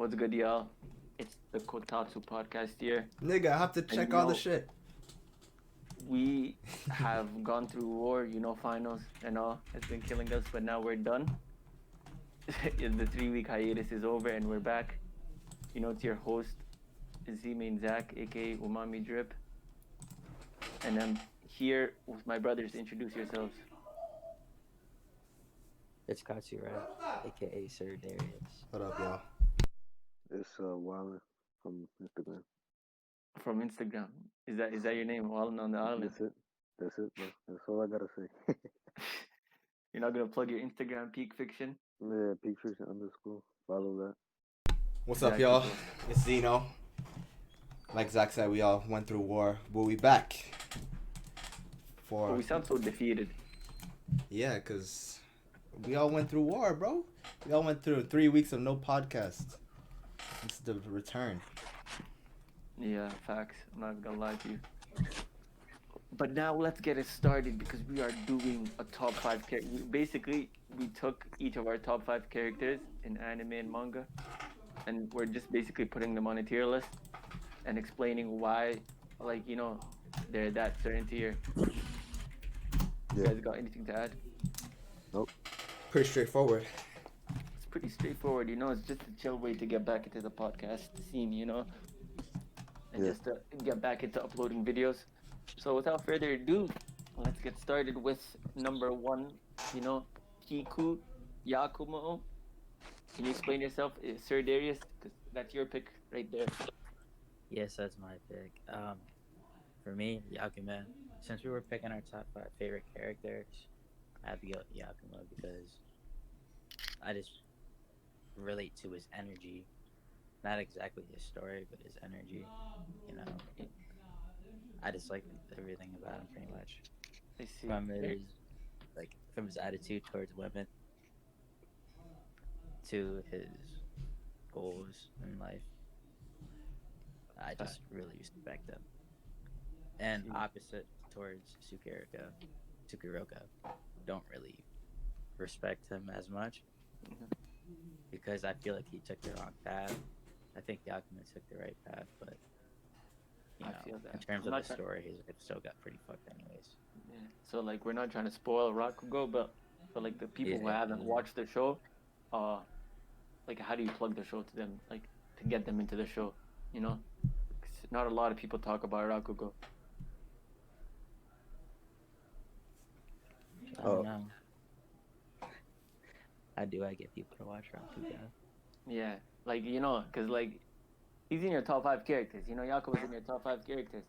What's good, y'all? It's the Kotatsu podcast here. Nigga, I have to check all the shit. We have gone through war, finals and all. It's been killing us, but now we're done. The 3-week hiatus is over and we're back. It's your host, Z-Main Zach, aka UmamiDrip. And I'm here with my brothers. Introduce yourselves. It's Katzurap, aka Sir Darius. What up, y'all? It's Wallin from Instagram. From Instagram. Is that your name, Wallin on the island? That's it, bro. That's all I gotta say. You're not gonna plug your Instagram, Peak Fiction? Yeah, Peak Fiction _. Follow that. What's up, y'all? It's Xeno. Like Zach said, we all went through war, but we back. We sound so defeated. Yeah, because we all went through war, bro. We all went through 3 weeks of no podcast. It's the return. Yeah, facts. I'm not gonna lie to you. But now let's get it started because we are doing a top 5 character. Basically, we took each of our top 5 characters in anime and manga, and we're just basically putting them on a tier list and explaining why, they're that certain tier. You guys got anything to add? Nope. Pretty straightforward. It's pretty straightforward, It's just a chill way to get back into the podcast scene, and just to get back into uploading videos. So without further ado, let's get started with number 1, Kiku Yakumo. Can you explain yourself, Sir Darius? Because that's your pick right there. Yes, that's my pick. For me, Yakumo. Since we were picking our top 5 favorite characters, I have to go with Yakumo because I just relate to his energy. Not exactly his story, but his energy. I just like everything about him pretty much. I see. From his attitude towards women to his goals in life. I just really respect him. And opposite towards Tsukuroka, don't really respect him as much because I feel like he took the wrong path. I think Yakumo took the right path, but in terms of the story, he's still got pretty fucked anyways. Yeah. So we're not trying to spoil Rakugo, but for the people who haven't watched the show, how do you plug the show to them, to get them into the show, 'Cause not a lot of people talk about Rakugo. I don't know. How do I get people to watch Rakugo? Yeah, because he's in your top 5 characters. Yakumo's in your top 5 characters.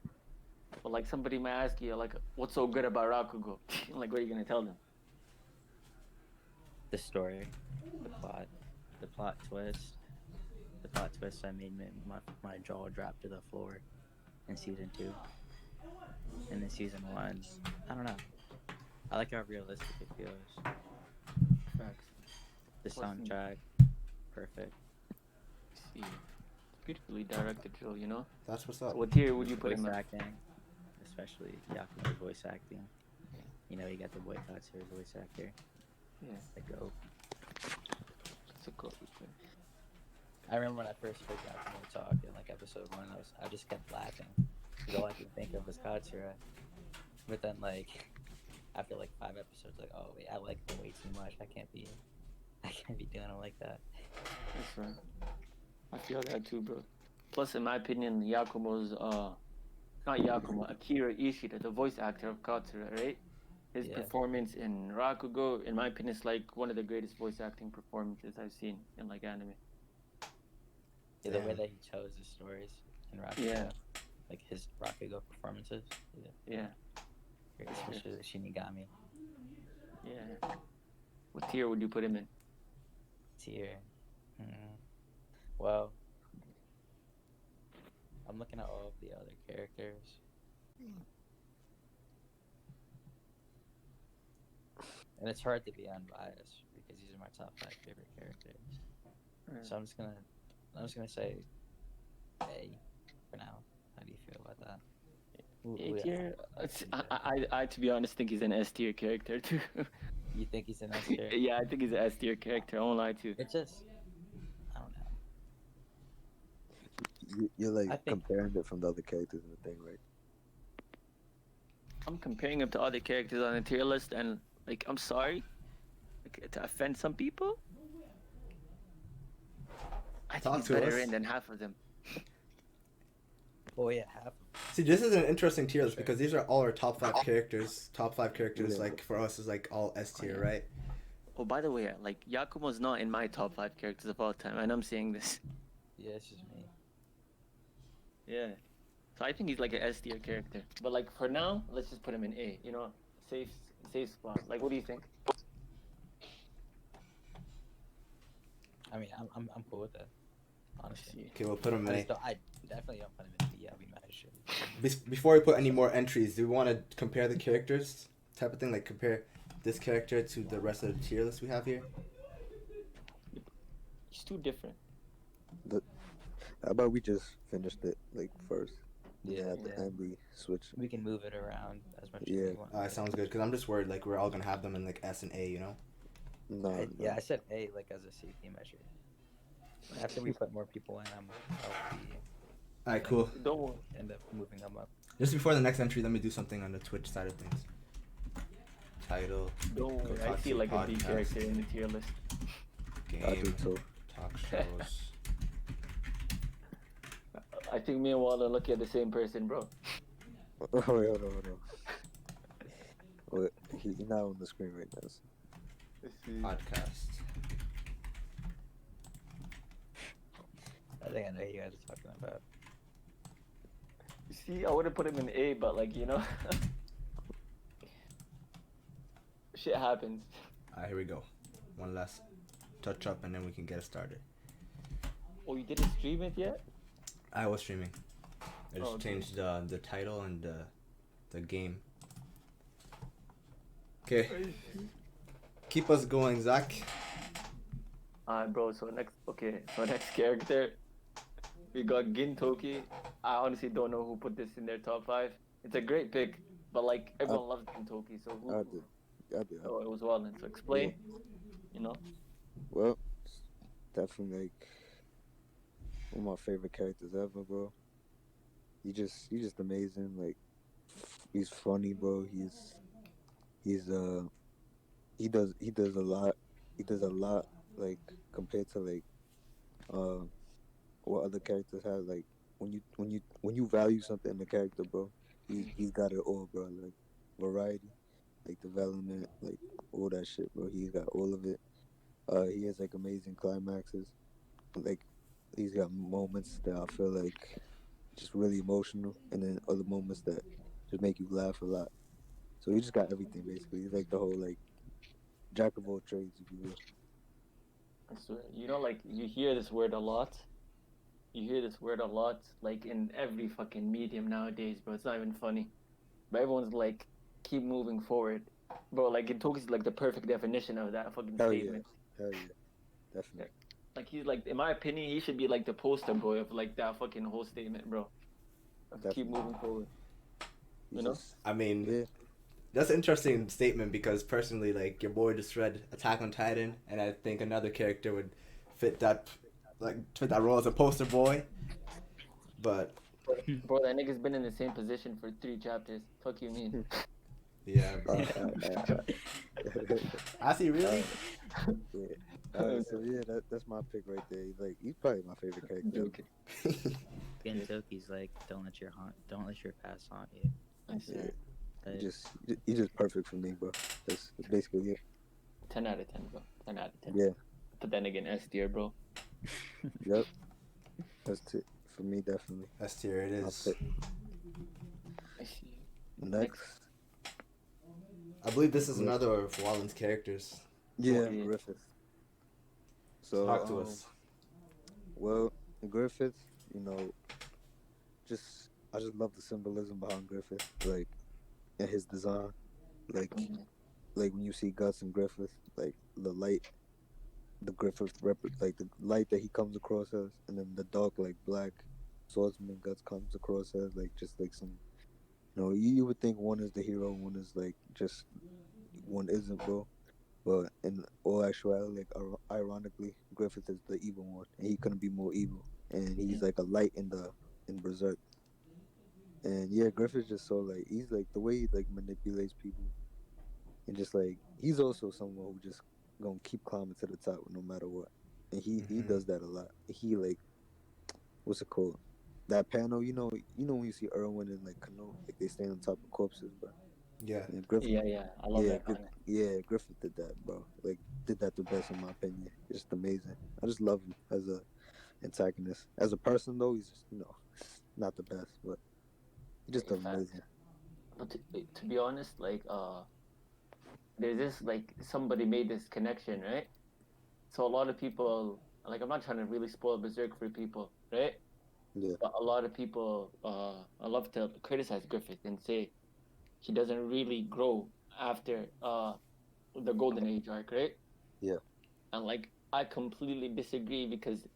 But somebody might ask you, what's so good about Rakugo? What are you gonna tell them? The story, the plot twist. The plot twist I made my jaw drop to the floor in season 2. And in season 1, I don't know. I like how realistic it feels. Facts. The soundtrack, perfect. See, beautifully directed show, That's what's up. What tier would you put him Voice in? acting, especially Yakumo's voice acting. You got the boycotts here, voice actor. Yeah. The GOAT. It's a good thing. I remember when I first heard Yakumo talk in episode 1, I just kept laughing because all I could think of was Katsura. But then after 5 episodes, oh wait, I like him way too much. I can't be doing it like that. That's right. I feel that too, bro. Plus, in my opinion, Yakumo's not Yakumo, Akira Ishida, the voice actor of Katsura, right? His performance in Rakugo, in my opinion, is one of the greatest voice acting performances I've seen in anime. Yeah, the way that he chose his stories in Rakugo, his Rakugo performances. Yeah. Especially the Shinigami. Yeah. What tier would you put him in? Tier. Well, I'm looking at all of the other characters. And it's hard to be unbiased because these are my top 5 favorite characters. Right. So I'm just gonna say A for now. How do you feel about that? A tier? I to be honest think he's an S tier character too. You think he's an S tier? Yeah, I think he's an S tier character. I won't lie to you. It's just, I don't know. You're like I think comparing it from the other characters in the thing, right? I'm comparing him to other characters on the tier list, and like, I'm sorry, like, to offend some people. I think Talk he's to better us. in than half of them. oh yeah, half. See, this is an interesting tier list because these are all our top 5 characters. Top 5 characters, Yeah. like for us, is like all S tier, yeah. right? Oh, by the way, like Yakumo's not in my top 5 characters of all time, and I'm saying this. Yeah, it's just me. Yeah. So I think he's like an S tier character. But like for now, let's just put him in A. You know, safe spot. Like, what do you think? I mean, I'm cool with that. Honestly, Okay, we'll put him in A. I definitely don't put him in B. I'll be mad as shit. Before we put any more entries, do we want to compare the characters type of thing? Like compare this character to the rest of the tier list we have here? He's too different. How about we just finished it like first? Yeah, At the yeah. end we switch. We can move it around as much Yeah. as we want. Sounds good, because I'm just worried like we're all going to have them in like S and A, you know? No, Yeah, I said A like as a safety measure. After we put more people in, I'll be Alright, cool. Don't worry. end up moving them up. Just before the next entry, let me do something on the Twitch side of things. Title, Don't worry. I Kotatsu feel like a B podcast. character in the tier list. I do game, too. talk shows. I think me and Wallin look at the same person, bro. Oh, wait, hold on. Wait, he's not on the screen right now. So. Podcast. I think I know who you guys are talking about. See, I would have put him in A, but like, you know, shit happens. Alright, here we go. One last touch up and then we can get it started. Oh, you didn't stream it yet? I was streaming. I just Oh, okay. changed the title and the game. Okay. Keep us going, Zach. Bro. So next character, we got Gintoki. I honestly don't know who put this in their top 5. It's a great pick, but like everyone loves Gintoki, so who? I did. Oh, it was Wallin. So explain. You know. Well, it's definitely like one of my favorite characters ever, bro. He just amazing. Like he's funny, bro. He does a lot. He does a lot like compared to like what other characters have. Like when you value something in the character, bro, he's got it all, bro. Like variety, like development, like all that shit, bro. He's got all of it. He has like amazing climaxes. Like he's got moments that I feel like just really emotional, and then other moments that just make you laugh a lot. So he just got everything basically. He's like the whole like jack of all trades, if you will. I swear. You know, like you hear this word a lot. You hear this word a lot, like in every fucking medium nowadays, bro. It's not even funny. But everyone's like, keep moving forward. Bro, like Gintoki's like the perfect definition of that fucking Hell statement. yeah, definitely. Like he's like, in my opinion, he should be like the poster boy of like that fucking whole statement, bro. Of keep Definitely. moving forward. He's You know? just- I mean, yeah, that's an interesting statement because personally, like, your boy just read Attack on Titan, and I think another character would fit that role as a poster boy. But Bro, that nigga's been in the same position for 3 chapters. Fuck you mean? yeah, bro. Has he really? yeah. So yeah, that's my pick right there. He's probably my favorite character. Okay. Gintoki's like, don't let your past haunt you. I see. Yeah. He's just perfect for me, bro. That's basically it. 10 out of 10, bro. 10 out of 10. Yeah. But then again, S tier, bro. Yep. That's it for me, definitely. S tier it My is. pick. I see. Next. I believe this is another of Wallen's characters. Yeah, yeah. Griffith. So Talk to us. Well, Griffith, you know, I just love the symbolism behind Griffith, like, and his design, like when you see Guts and Griffith, like the light, the like the light that he comes across as, and then the dark, like black swordsman Guts comes across as, like just like some, you would think one is the hero, one is like just one isn't, bro. But in all actuality, like ironically, Griffith is the evil one, and he couldn't be more evil. and he's like a light in Berserk. And yeah, Griffith's just so like he's like the way he like manipulates people, and just like he's also someone who just gonna keep climbing to the top no matter what. And he Mhm. does that a lot. He like what's it called? That panel, you know when you see Irwin and like Canoe, like they stand on top of corpses, bro. Yeah. And Griffith, Yeah, I love that kind. Yeah, Griffith did that, bro. Like did that the best in my opinion. It's just amazing. I just love him as a antagonist. As a person though, he's just not the best, but he just In does fact, amazing. but to be honest, like there's this like somebody made this connection, right? So a lot of people, like, I'm not trying to really spoil Berserk for people, right? Yeah, But a lot of people, I love to criticize Griffith and say he doesn't really grow after the Golden Age arc, right? yeah, And like I completely disagree because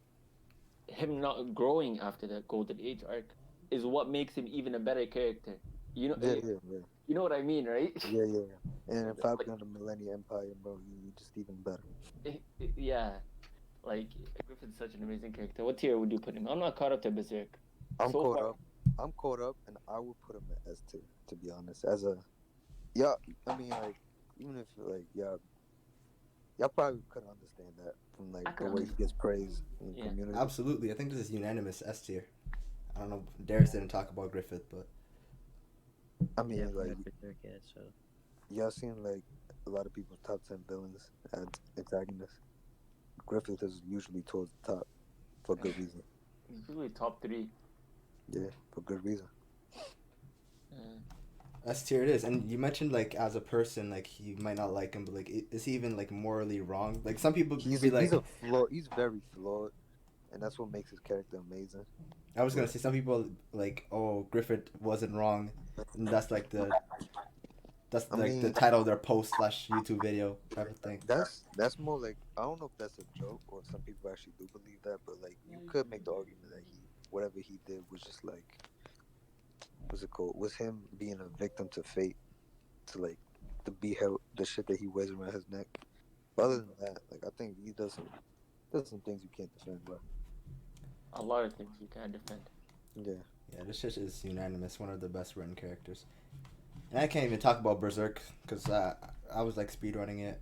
him not growing after the Golden Age arc is what makes him even a better character. You know, yeah, yeah, yeah, you know what I mean, right? yeah, yeah, yeah. And in Like, Falcon of the Millennium Empire, bro, he just even better. yeah, like Griffith's such an amazing character. What tier would you put him? I'm not caught up to Berserk. I'm So caught far, up. I'm caught up, and I would put him at S tier, to be honest. As a yeah, I mean like even if like y'all probably couldn't understand that from like I the could way he gets praised in the yeah. community. Absolutely. I think this is unanimous S tier. I don't know. Darius didn't talk about Griffith, but I mean Yeah, like Berserk, yeah, so y'all seen like a lot of people's top 10 villains as antagonists. Griffith is usually towards the top for good reason. He's really top three. Yeah, for good reason. S tier it is. And you mentioned like as a person, like you might not like him, but like is he even like morally wrong? Like some people be like, He's very flawed, and that's what makes his character amazing. I was gonna But say some people like, oh, Griffith wasn't wrong, and that's like I the mean, title of their post slash YouTube video type of thing. that's more like I don't know if that's a joke or some people actually do believe that, but like you could make the argument that whatever he did was just like what's it called? Was him being a victim to fate, to like the shit that he wears around his neck. But other than that, like I think he does some things you can't defend, bro. A lot of things you can't defend. Yeah. Yeah, this shit is unanimous. One of the best written characters. And I can't even talk about Berserk because I was like speedrunning it.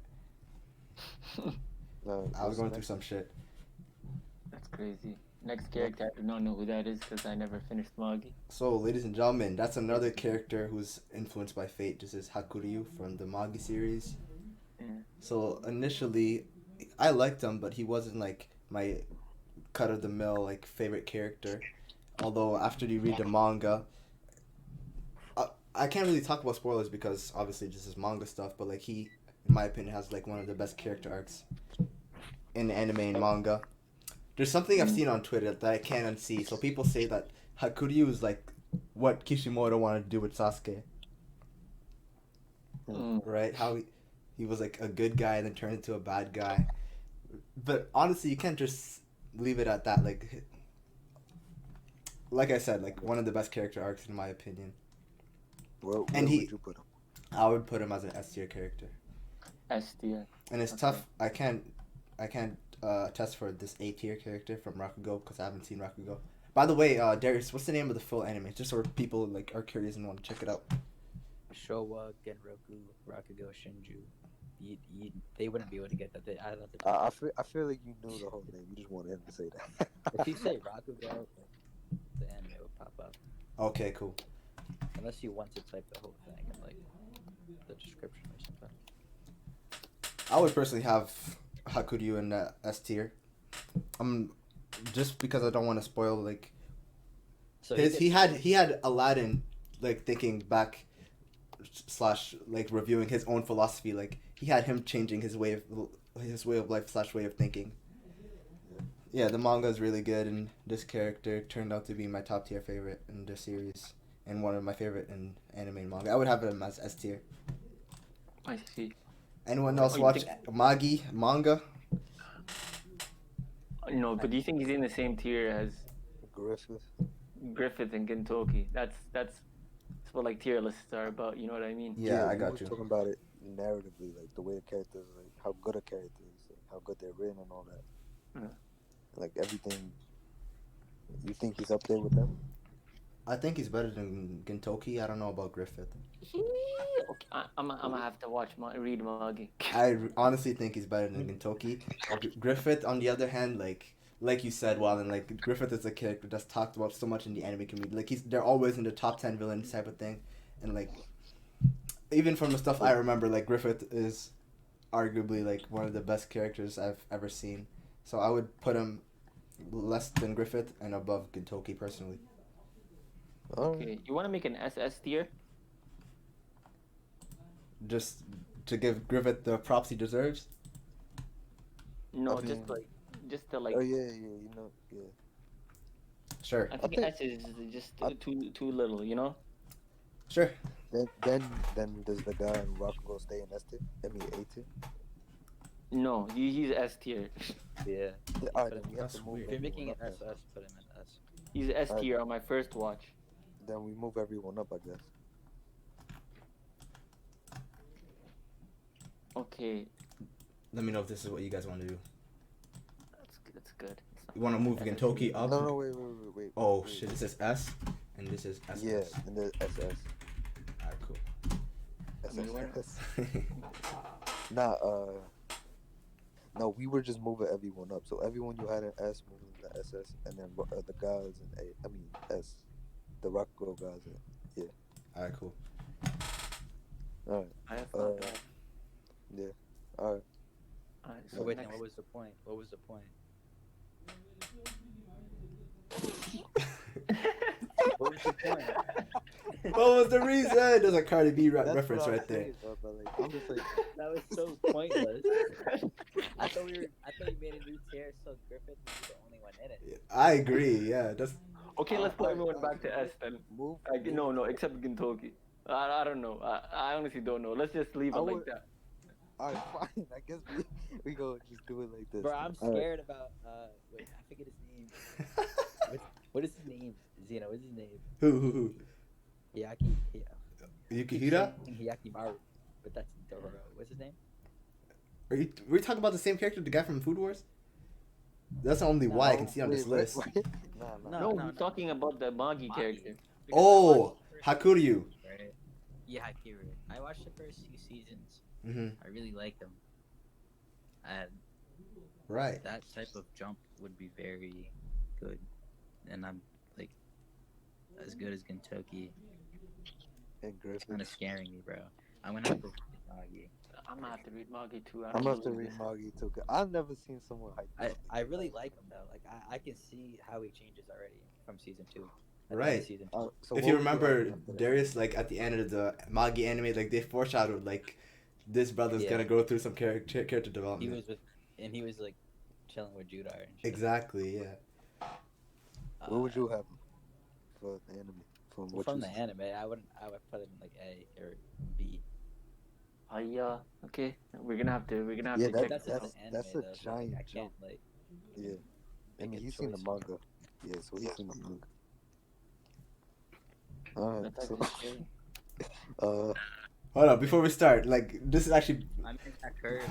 I was going through some shit. That's crazy. Next character, I do not know who that is because I never finished Magi. So, ladies and gentlemen, that's another character who's influenced by fate. This is Hakuryu from the Magi series. Yeah. So initially, I liked him, but he wasn't like my cut of the mill like favorite character. Although after you read the manga, I can't really talk about spoilers because obviously this is manga stuff. But like he, in my opinion, has like one of the best character arcs in anime and manga. There's something I've seen on Twitter that I can't unsee. So people say that Hakuryu is like what Kishimoto wanted to do with Sasuke, right? How he was like a good guy and then turned into a bad guy. But honestly, you can't just leave it at that. Like I said, like one of the best character arcs in my opinion. Where And would you put him? I would put him as an S tier character. S tier. And it's Okay. tough. I can't test for this A tier character from Rakugo because I haven't seen Rakugo. By the way, Darius, what's the name of the full anime? Just so people like are curious and want to check it out. Showa, Genroku, Rakugo, Shinju. They wouldn't be able to get that. I don't think. I feel like you knew the whole name. You just wanted him to say that. If you say Rakugo, the anime would pop up. Okay, cool. Unless you want to type the whole thing in like the description or something. I would personally have Hakuryu in S tier. Just because I don't want to spoil like So he had Aladdin like thinking back slash like reviewing his own philosophy. Like he had him changing his way of life slash way of thinking. Yeah, the manga is really good, and this character turned out to be my top tier favorite in the series, and one of my favorite in anime and manga. I would have him as S tier. I see. Anyone else you watch think- Magi manga? No, but do you think he's in the same tier as Griffith and Gintoki? That's what like tier lists are about. You know what I mean? Yeah, I we got was you. talking about it narratively, like the way the characters, like how good a character is, like how good they're written and all that. Yeah. Like everything You think he's up there with them? I think he's better than Gintoki. I don't know about Griffith. Okay, I'm gonna have to read Magi. Honestly think he's better than Gintoki. Griffith, on the other hand, like you said, Wallin, like Griffith is a character that's talked about so much in the anime community. Like they're always in the top 10 villains type of thing, and like even from the stuff I remember, like Griffith is arguably like one of the best characters I've ever seen. So I would put him less than Griffith and above Gintoki personally. Okay, you want to make an SS tier? Just to give Griffith the props he deserves. No, I mean- just to like. Oh yeah, you know, yeah. Sure, I think think- S is just too little, you know. sure. Then does the guy in Rakugo stay in S tier? I mean A tier? No, he's S tier. Yeah. Alright, Put then him- we have that's to move. If you're making everyone it up SS, put him in S. He's S tier on my first watch. then we move everyone up, I guess. Okay, Let me know if this is what you guys want to do. that's good. You want to move Gintoki up? No, wait. Oh wait. shit! This is S, and this is SS. Yeah, and then SS. Alright, cool. SS. Nah, no, we were just moving everyone up. So everyone you had in S moving to SS, and then the guys in A. I mean S, the Rakugo guys in. Alright, cool. All right, I have thought that. yeah, all right. Alright, So so wait, then next, what was the point? What was the point? What was the point? What was the reason? There's a Cardi B That's reference what I'm right there. saying, but like, I'm just like, That was so pointless. I thought you made a new tier so Griffith was the only one in it. I agree. Yeah, that's okay, let's put everyone back to S then. move. No, except Gintoki. I don't know. I honestly don't know. Let's just leave it I like would- that. All right, fine. I guess we go just do it like this. Bro, I'm All right. scared about wait, I forget his name. What is his name? Xeno, what's his name? who? Hiyaki. Yukihira? Hiyakimaru. But that's Dororo. What's his name? Were you talking about the same character, the guy from Food Wars? That's the only No, Y I can see on this Wait, list. wait. Nah. No, no, we're talking about the Magi Magi. character. Because Oh, I watched the first Hakuryu. right? Yeah, Hakiru. I watched the first 2 seasons. Mm-hmm. I really liked them. And Right. that type of jump would be very good. And I'm like as good as Gintoki. And It's Griffith. kind of scaring me, bro. I'm gonna have to read Magi. I'm gonna have to read Magi too. I'm gonna have to read Magi too. 'Cause I've never seen someone hype. I really like him though. Like I can see how he changes already from season 2. At the end of Right. Season 2. So If what you would remember, have after that? Darius, like at the end of the Magi anime, like they foreshadowed like this brother's Yeah. gonna go through some character He development. was with, and he was like chilling with Judar and shit. Exactly. Yeah. What would you have him for the anime? From the anime, I would put him like A or B. Okay, we're gonna have to Yeah, check That's this just out. an anime, that's a though, so, giant I can't like. Yeah. I Make mean, a he's seen the choice. manga. Yeah, so he's seen the manga. Alright, That's so, actually Hold on, before we start, like this is actually, I mean, that curve.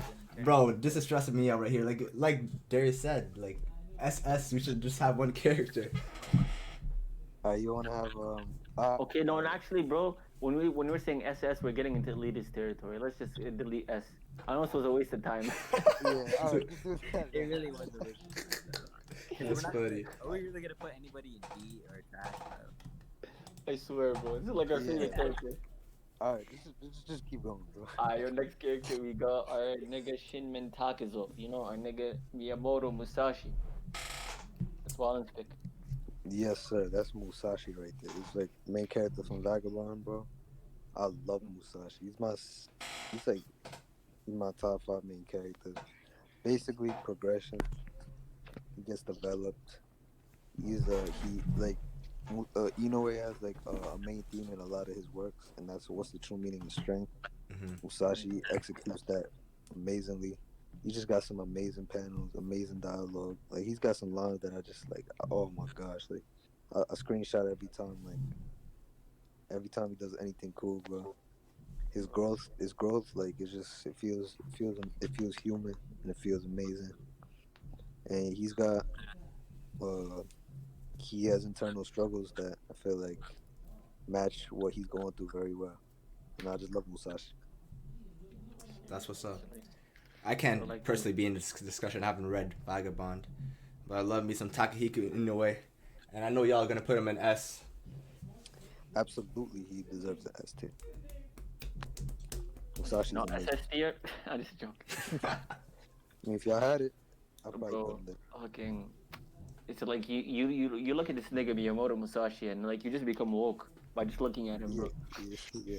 bro, this is stressing me out right here. Like Darius said, like SS, we should just have one character. you wanna have okay. No, and actually, bro, when we're saying SS, we're getting into elitist territory. Let's just delete S. I know this was a waste of time. yeah, alright, just do that. It really was a big. That's funny. Are we really gonna put anybody in B or trash, bro? I swear, bro. This is like our Yeah. favorite character. Alright, just keep going, bro. Your next character, we got our nigga Shinmin Takezo. You know, our nigga Miyamoto Musashi. That's Wallen's pick. Yes, sir. That's Musashi right there. He's like main character from Vagabond, bro. I love Musashi. He's my top 5 main characters. Basically, progression. He gets developed. He he has like a main theme in a lot of his works, and that's what's the true meaning of strength. Mm-hmm. Musashi executes that amazingly. He just got some amazing panels, amazing dialogue. Like he's got some lines that I just like. Oh my gosh! Like I screenshot every time. Like every time he does anything cool, bro. His growth, like it's just it feels human and it feels amazing. And he's got he has internal struggles that I feel like match what he's going through very well. And I just love Musashi. That's what's up. I can't like personally be in this discussion. I haven't read Vagabond, but I love me some Takahiko Inoue, and I know y'all are gonna put him in S. Absolutely, he deserves an S tier. Musashi's No, amazing. SS tier. I'm just joking. I mean, if y'all had it, I'd probably Bro, put him there. fucking. It's like you look at this nigga Miyamoto Musashi and like you just become woke by just looking at him, Yeah,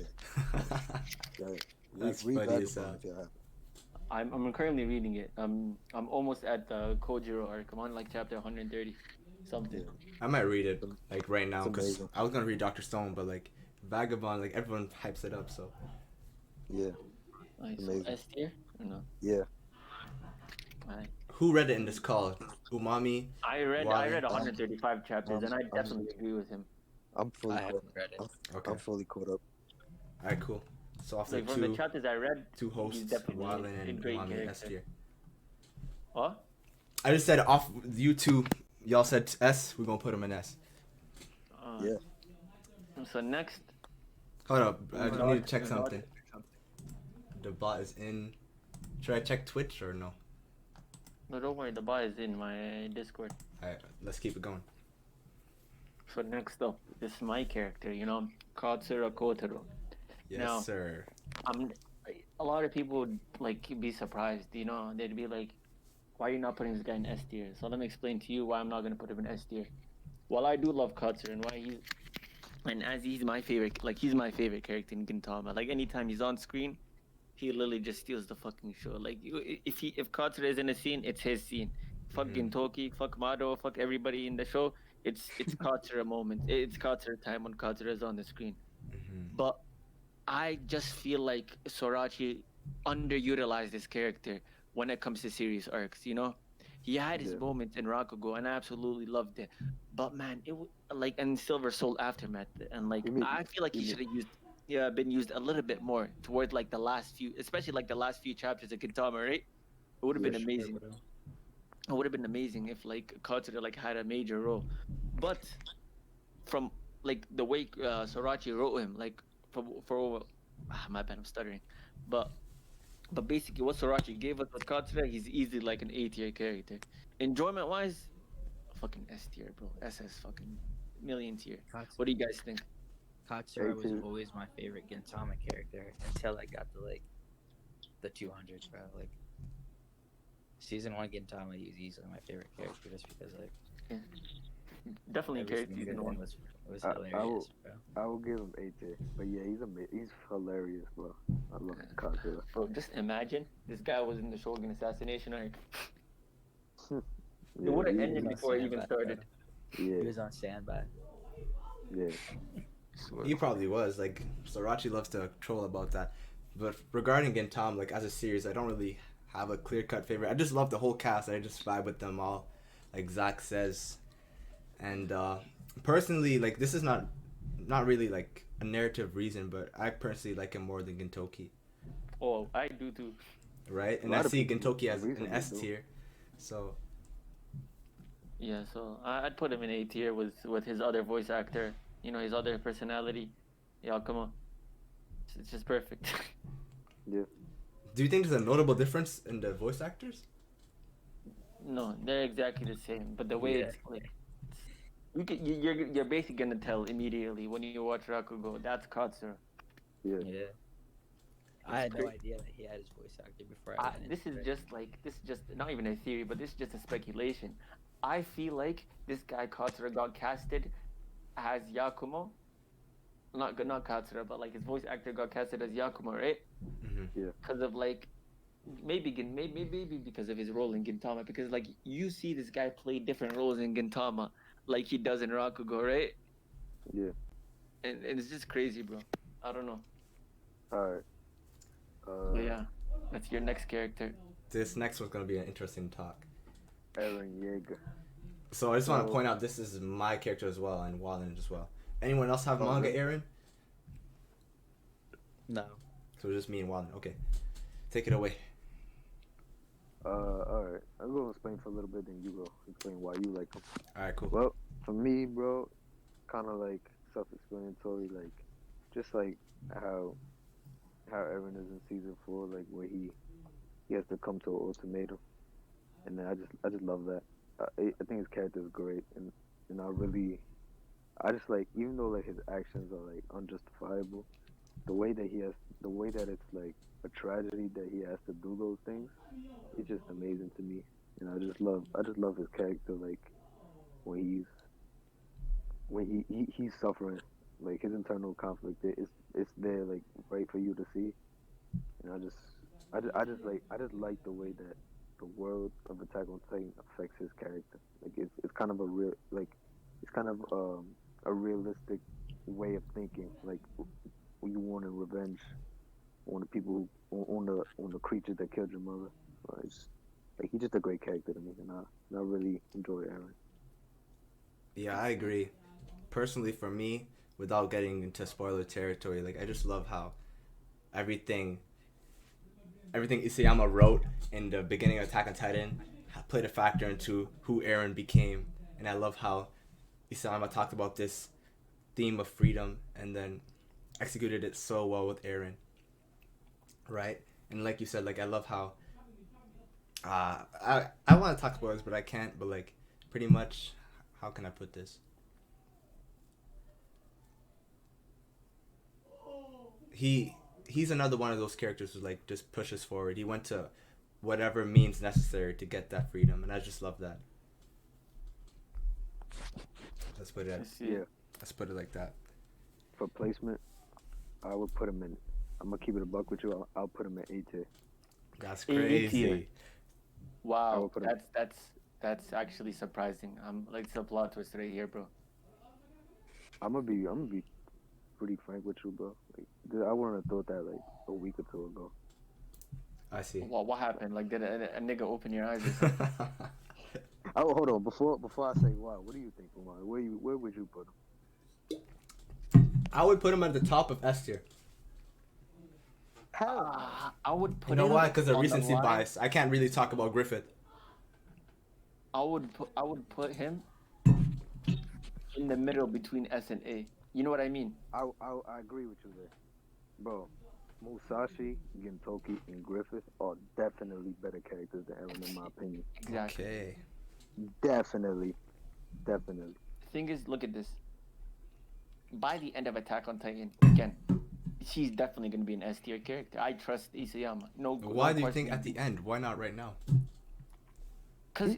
bro. Right. That's Read funny as Vagabond if y'all have it. I'm currently reading it. I'm almost at the Kojiro arc. I'm on like chapter 130 something. Yeah. I might read it like right now It's because amazing. I was gonna read Dr. Stone, but like Vagabond, like everyone hypes it up. So Yeah, Nice. So amazing. S tier or no? yeah. Alright. who read it in this call? Umami. I read Wallin. 135 chapters and I I'm- definitely agree with him. I'm fully I caught haven't read it. Okay. I'm fully caught up. All right, cool. So after Like from the two chapters I read, hosts, he's definitely Wallin a and great Umami S character. tier. What? I just said off you two. Y'all said S. We're gonna put him in S. Yeah. So next, Hold up. I Dog- need to check dog- something. The bot is in. Should I check Twitch or no? no, don't worry, the bar is in my Discord. Alright, let's keep it going. So next up, this is my character, Katsura Kotaro. Yes, Now- sir. A lot of people would like be surprised, they'd be like, why are you not putting this guy in S tier? So let me explain to you why I'm not gonna put him in S tier. Well, I do love Katsura and he's my favorite character in Gintama. Like anytime he's on screen, he literally just steals the fucking show. Like if Katsura is in a scene, it's his scene. Fuck Gintoki, fuck Mado, fuck everybody in the show. It's Katsura moment. It's Katsura time when Katsura is on the screen. But I just feel like Sorachi underutilized this character when it comes to serious arcs. He had his Yeah. moments in Rakugo, and I absolutely loved it. But man, and Silver Soul Aftermath, and like You mean- I feel like he you should have been used a little bit more towards like the last few, especially like the last few chapters of Gintama, right? It would have Yeah, been sure, amazing. It would have been amazing if like Katsura like had a major role, but from like the way Sorachi wrote him, like for my bad, I'm stuttering, but basically what Sorachi gave us with Katsura, he's easily like an A tier character. Enjoyment wise, fucking S tier, bro. SS fucking million tier. What do you guys think? Katsura was too. always my favorite Gintama character until I got to like the 200s, bro. Like season 1 Gintama, he was easily my favorite character just because like Definitely every character single season thing one. was I hilarious, will- bro. I will give him A tier. But yeah, he's hilarious, bro. I love Katsura. Bro, just imagine this guy was in the Shogun assassination arc. It would have yeah, ended he- before it even Standby, started. He Yeah, was on standby. yeah. He probably was. Like Sorachi loves to troll about that. But regarding Gintama, like as a series, I don't really have a clear cut favorite. I just love the whole cast. I just vibe with them all, like Zach says. And personally, like this is not really like a narrative reason, but I personally like him more than Gintoki, Oh, I do too. right? And A lot I of see people Gintoki as an reasonably S do. tier. So Yeah, so I'd put him in A tier with his other voice actor, his other personality. Yeah, come on. It's just perfect. do you think there's a notable difference in the voice actors? No, they're exactly the same, but the way Yeah. it's like, you're basically gonna tell immediately when you watch Rakugo. That's Katsura. Yeah. Yeah. I had no cra- idea that he had his voice actor before I went This into is it. just not even a theory, but this is just a speculation. I feel like this guy Katsura got casted as Yakumo. Not Katsura, but like his voice actor got casted as Yakumo, right? Because of like maybe because of his role in Gintama. Because like you see this guy play different roles in Gintama, like he does in Rakugo, right? Yeah. And it's just crazy, bro. I don't know. All right. But yeah, that's your next character. This next one's gonna be an interesting talk. Eren Yeager. So I just want to So- point out this is my character as well and Wallin as well. Anyone else have Oh, manga, really? Aaron? No. So just me and Wallin. Okay, take it away. All right. I'm gonna explain for a little bit, then you go explain why you like him. All right, cool. Well, For me, bro, kind of like self-explanatory, like just like how Eren is in season 4, like where he has to come to an ultimatum, and then I just love that. I think his character is great, and I just like, even though like his actions are like unjustifiable, the way that the way that it's like a tragedy that he has to do those things, it's just amazing to me. And I just love his character, like when he's suffering, like his internal conflict, it's there, like right for you to see. And I just like the way that the world of Attack on Titan affects his character. Like it's kind of a real, like it's kind of a realistic way of thinking. Like when you want revenge on the people on the creatures that killed your mother. It's like he's just a great character to me, and I really enjoy Aaron. Yeah, I agree. Personally, for me, without getting into spoiler territory, like I just love how everything everything Isayama wrote in the beginning of Attack on Titan played a factor into who Eren became, and I love how Isayama talked about this theme of freedom and then executed it so well with Eren, right? And like you said, like I love how I want to talk spoilers, but I can't. But like pretty much, how can I put this? He's another one of those characters who like just pushes forward. He went to whatever means necessary to get that freedom, and I just love that. Let's put it. Yeah, Let's put it like that. for placement, I would put him in. I'm gonna keep it a buck with you. I'll put him at A tier. That's A tier. crazy. I Wow, will put him. that's actually surprising. I'm like, it's a plot twist right here, bro. I'm gonna be pretty frank with you, bro. Like, dude, I wouldn't have thought that like a week or two ago. I see. Well, what happened? Like, did a nigga open your eyes or something? Oh, hold on. Before I say why, what do you think, Umar? Where would you put him? I would put him at the top of S tier. I would put You know him why? Because of on the recency line. bias. I can't really talk about Griffith. I would put him in the middle between S and A. You know what I mean? I agree with you there, bro. Musashi, Gintoki, and Griffith are definitely better characters than Eren, in my opinion. Exactly. Okay. Definitely. The thing is, look at this. By the end of Attack on Titan, again, she's definitely going to be an S tier character. I trust Isayama. Why do you think at the end? Why not right now? Because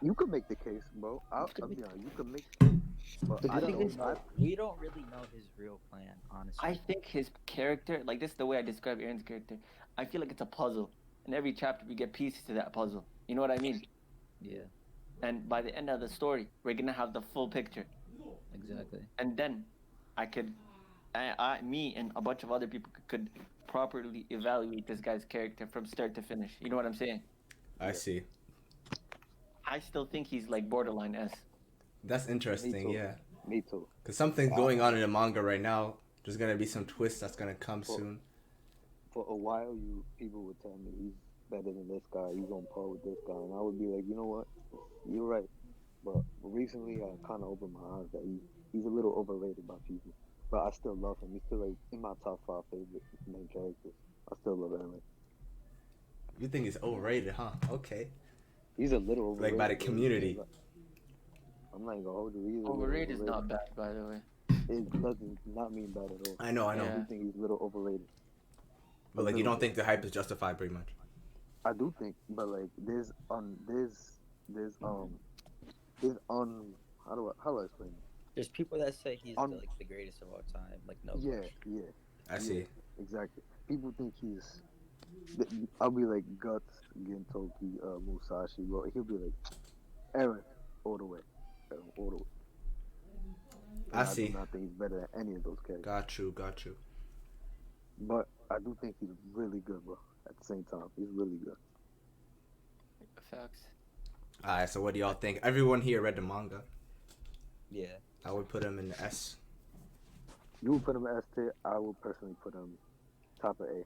You could make the case, bro. I'll be honest. You could make. But The I thing don't is, know. We don't really know his real plan, honestly. I think his character, like this is the way I describe Aaron's character. I feel like it's a puzzle. In every chapter, we get pieces to that puzzle. You know what I mean? Yeah, And by the end of the story, we're going to have the full picture. exactly. And then me and a bunch of other people could properly evaluate this guy's character from start to finish. You know what I'm saying? I see. I still think he's like borderline S. That's interesting, yeah. Me too. Because something's going on in the manga right now. There's going to be some twist that's going to come soon. For a while, people would tell me he's better than this guy. He's on par with this guy, and I would be like, you know what? You're right. But recently, I kind of opened my eyes that he's a little overrated by people. But I still love him. He's still like in my top 5 favorite main characters. I still love Eren. You think he's overrated, huh? Okay. He's a little overrated. Like by the community. I'm not even gonna hold you. He's Overrated is not bad, by the way. It does not mean bad at all. I know. I Yeah. do think he's a little overrated. But like, you don't think the hype is justified pretty much? I do think, but like, there's how do I explain it? There's people that say he's On- like the greatest of all time. Like no. Yeah, I see. exactly. People think I'll be like Guts, Gintoki, Musashi, bro. He'll be like Eren all the way, all the way. And I do see. not think he's better than any of those characters. Got you. But I do think he's really good, bro. At the same time, he's really good. Facts. Alright, so what do y'all think? Everyone here read the manga. Yeah. I would put him in the S. You would put him in S tier. I would personally put him top of A.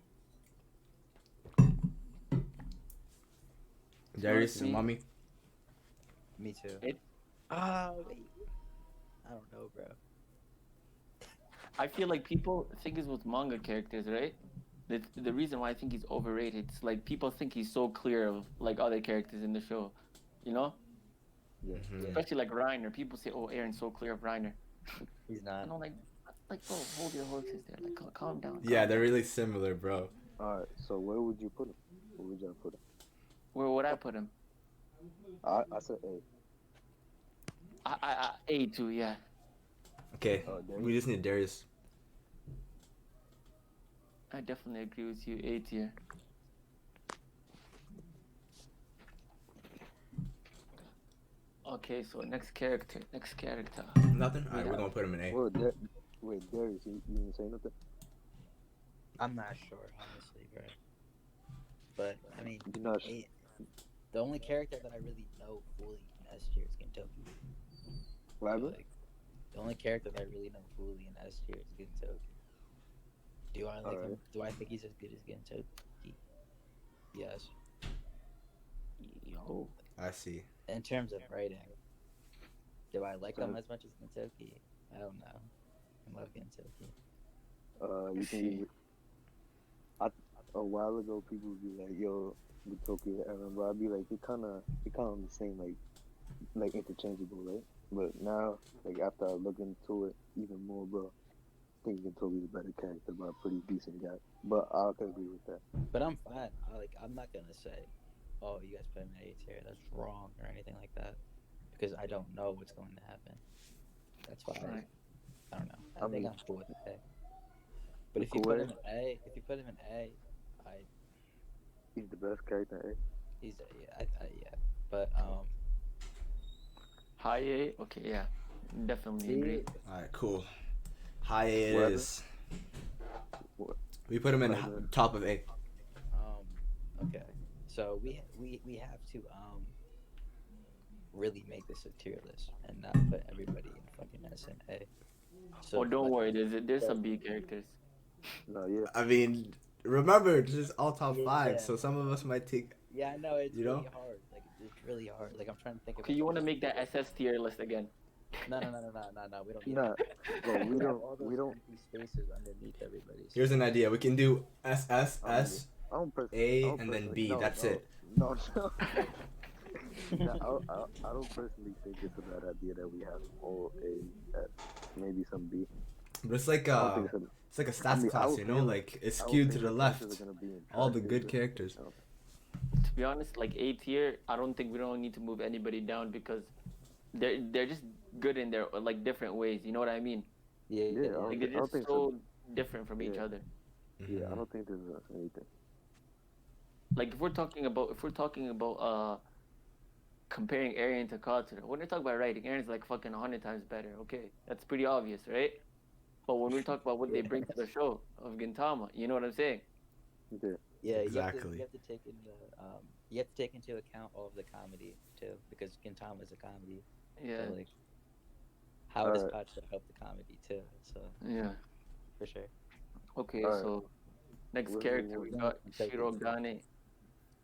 Darius and me- Mommy. Me too. Wait. I don't know, bro. I feel like people think it's with manga characters, right? The reason why I think he's overrated is like people think he's so clear of like other characters in the show, you know? Yeah. Mhm. Especially like Reiner. People say, "Oh, Aaron's so clear of Reiner," He's not. and I'm like, bro, hold your horses there. Like, calm down. Yeah, calm they're down. really similar, bro. All right. So where would you put him? Where would you put him? Where would I put him? I said A. A2, yeah. Okay, Darius? we just need Darius. I definitely agree with you. A tier. Okay, so next character. Nothing. All right, we're gonna put him in A. Well, wait, Darius, you didn't say nothing. I'm not sure, honestly, bro. But I mean, You're not. the only character that I really know fully in S tier is Gintoki. What happened? Like, the only character that I really know fully in S tier is Gintoki. Do I like him? Do I think he's as good as Gintoki? Yes. Yo. I see. In terms of writing, do I like him as much as Gintoki? I don't know. I love Gintoki. You can use it. A while ago, people would be like, "Yo, Gintoki, Aaron," but I'd be like, "It kind of the same, like interchangeable, right?" But now, like after I look into it even more, bro, I think Gintoki's a better character, but a pretty decent guy. But I can agree with that. But I'm fine. I'm not gonna say, "Oh, you guys put him in A tier. That's wrong," or anything like that, because I don't know what's going to happen. That's why Right. I don't know. I I think mean, I'm cool with A. But if cool you put with him in A, he's the best character. Eh? he's yeah. Yeah. But High A. Okay, yeah. Definitely agree. All right, cool. High A it What? is. What? We put him in What? top of A. okay. So we have to really make this a tier list and not put everybody in fucking S and A. So Oh, don't like, worry. There's some B characters. No, yeah. I mean, remember, this is all top Yeah. 5, so some of us might take. Yeah, I know it's You really know? hard. Like it's really hard. Like I'm trying to think of. Okay, you want to make that SS tier list again? No. We don't need Nah, that. bro, we have all don't. those empty spaces underneath everybody. So Here's an idea. We can do S, S, I S, don't A, I don't and then personally- B. no, That's no, it. No, no. No, I don't personally think it's a bad idea that we have all A, S, maybe some B. But it's like I don't think it's it's like a stats I mean, class, our you know? favorite- Like it's our skewed to the favorite left. characters are gonna be in All the trash good tier. characters. To be honest, like A tier, I don't think we don't need to move anybody down because they're just good in their like different ways. You know what I mean? yeah. Yeah, I Like don't they're just think so different from each Yeah. other. Yeah, I Mhm. don't think there's anything. Like if we're talking about comparing Aaron to Katsura, when we're talking about writing, Aaron's like fucking 100 times better. Okay, that's pretty obvious, right? But when we talk about what they bring to the show of Gintama, you know what I'm saying? Yeah, Yeah, Exactly. you have to take into account all of the comedy too, because Gintama is a comedy. Yeah, So like, how does Alright. Katsura help the comedy too? So yeah. for sure. Okay, Alright. so next What- character we got Take it. Shirogane.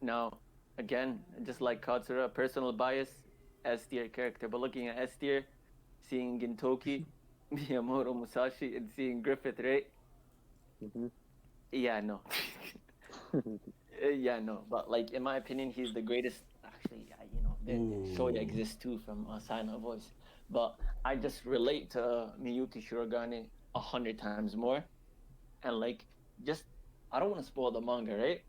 Now, again, just like Katsura, personal bias, S tier character. But looking at S tier, seeing Gintoki, Miyamoto Musashi, and seeing Griffith, right? Mhm. Yeah, no. Yeah, no. But like in my opinion, he's the greatest. Actually, Shoya exists too from Silent Voice. But I just relate to Miyuki Shirogane 100 times more. And like, just I don't want to spoil the manga, right?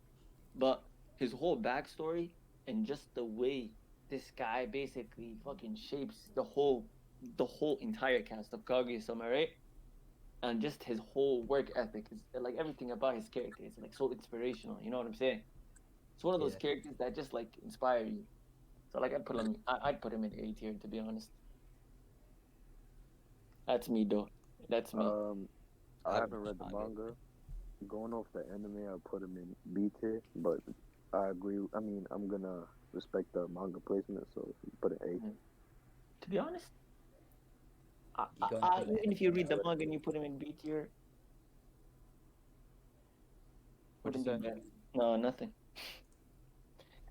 But his whole backstory and just the way this guy basically fucking shapes the whole entire cast of Kaguya-sama, right? And just his whole work ethic is like everything about his character is like so inspirational. You know what I'm saying? It's one of those Yeah. characters that just like inspire you. So like I'd put him in A tier to be honest. That's me though. That's me. I haven't read the manga. Going off the anime, I'll put him in B tier, but I agree. I mean, I'm gonna respect the manga placement, so put it A. To be honest, You going for the even if you read the anime manga and you put him in B tier, What'd wouldn't you be say? bad. No, nothing.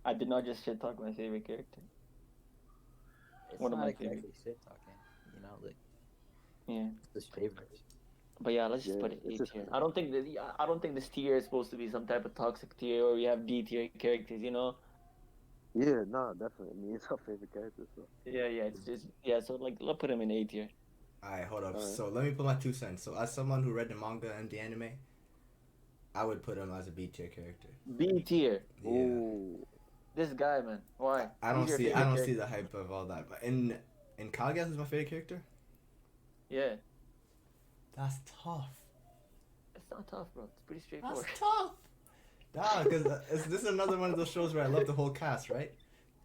I did not just shit talk my favorite character. It's One of not my exactly favorites. shit talking. You know, like Yeah. his favorites. But yeah, let's just Yeah, put it it's A just tier. I don't think this tier is supposed to be some type of toxic tier or we have D tier characters, you know? yeah, nah, definitely. I mean, it's our favorite character, so Yeah, it's just yeah, so like let's put him in A tier. Alright, hold up. Alright. So let me put my 2 cents. So as someone who read the manga and the anime, I would put him as a B tier character. B tier. Yeah. Ooh, This guy, man. Why? I don't He's your see favorite character. the hype of all that. But in Kaguya, who's my favorite character? Yeah. That's tough. It's not tough, bro. It's pretty straightforward. tough. Nah, because this is another one of those shows where I love the whole cast, right?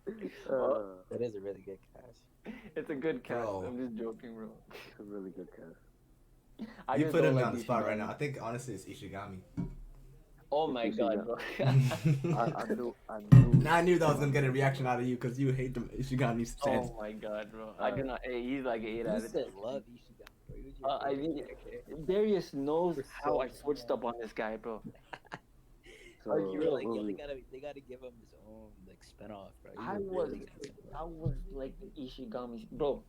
That is a really good cast. It's a good cast. Bro. I'm just joking, bro. it's a really good cast. I You just put don't him like on the spot right Ishigami. now. I think honestly it's Ishigami. Oh my It's god, bro. I knew. Nah, I knew that was gonna get a reaction out of you because you hate them Ishigami stands. Oh my god, bro. I cannot. He's like 8 out You of 10. said love Ishigami. Bro. He was your I favorite mean, character. Darius knows For how so I switched up on this guy, bro. So, Are you You're like, what yo, we- they gotta give him his own like spinoff, bro. I was like Ishigami, bro.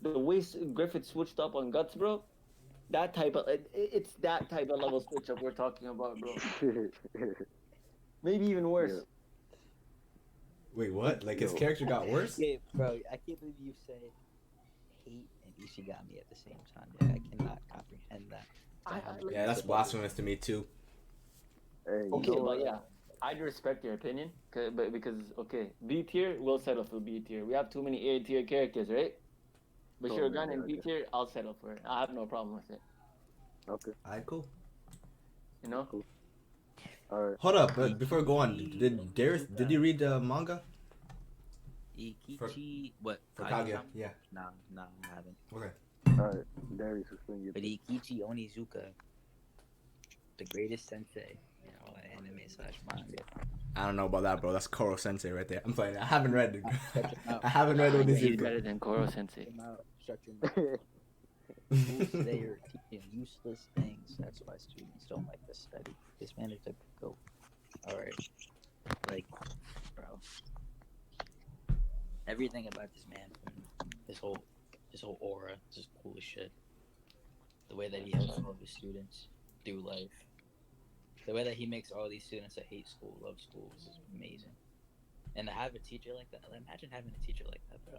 The way Griffith switched up on Guts, bro. That type of it's that type of level switch up we're talking about, bro. Maybe even worse. Wait, what? Like his Yo. character got worse? Yeah, bro. I can't believe you say hate and Ishigami at the same time. Yeah, I cannot comprehend that. Yeah, that's blasphemous to me too. Hey, you Okay, know but what? yeah, I'd respect your opinion, but because okay, B tier, we'll settle for B tier. We have too many A tier characters, right? But Oh, Shogun yeah, and B okay. tier, I'll settle for it. I have no problem with it. Okay, Alright, cool. You know? all right. Hold up, but before we go on, did you read the manga Ikichi, what? for Kaguya? Yeah. No, I haven't. Okay. All right, Darius, explain your. But Ikichi Onizuka, the greatest sensei, you know, anime/manga. I don't know about that, bro. That's Koro Sensei right there. I'm playing. I haven't read it. Shut your mouth. I haven't read He's Onizuka. better than Koro Sensei. Shut your mouth. They are teaching useless things. That's why students don't like to study. This man is a goat. Alright. Like, bro. Everything about this man, his whole aura, is just cool as shit. The way that he helps all of his students through life. The way that he makes all these students that hate school, love school, is amazing. And to have a teacher like that, imagine having a teacher like that, bro.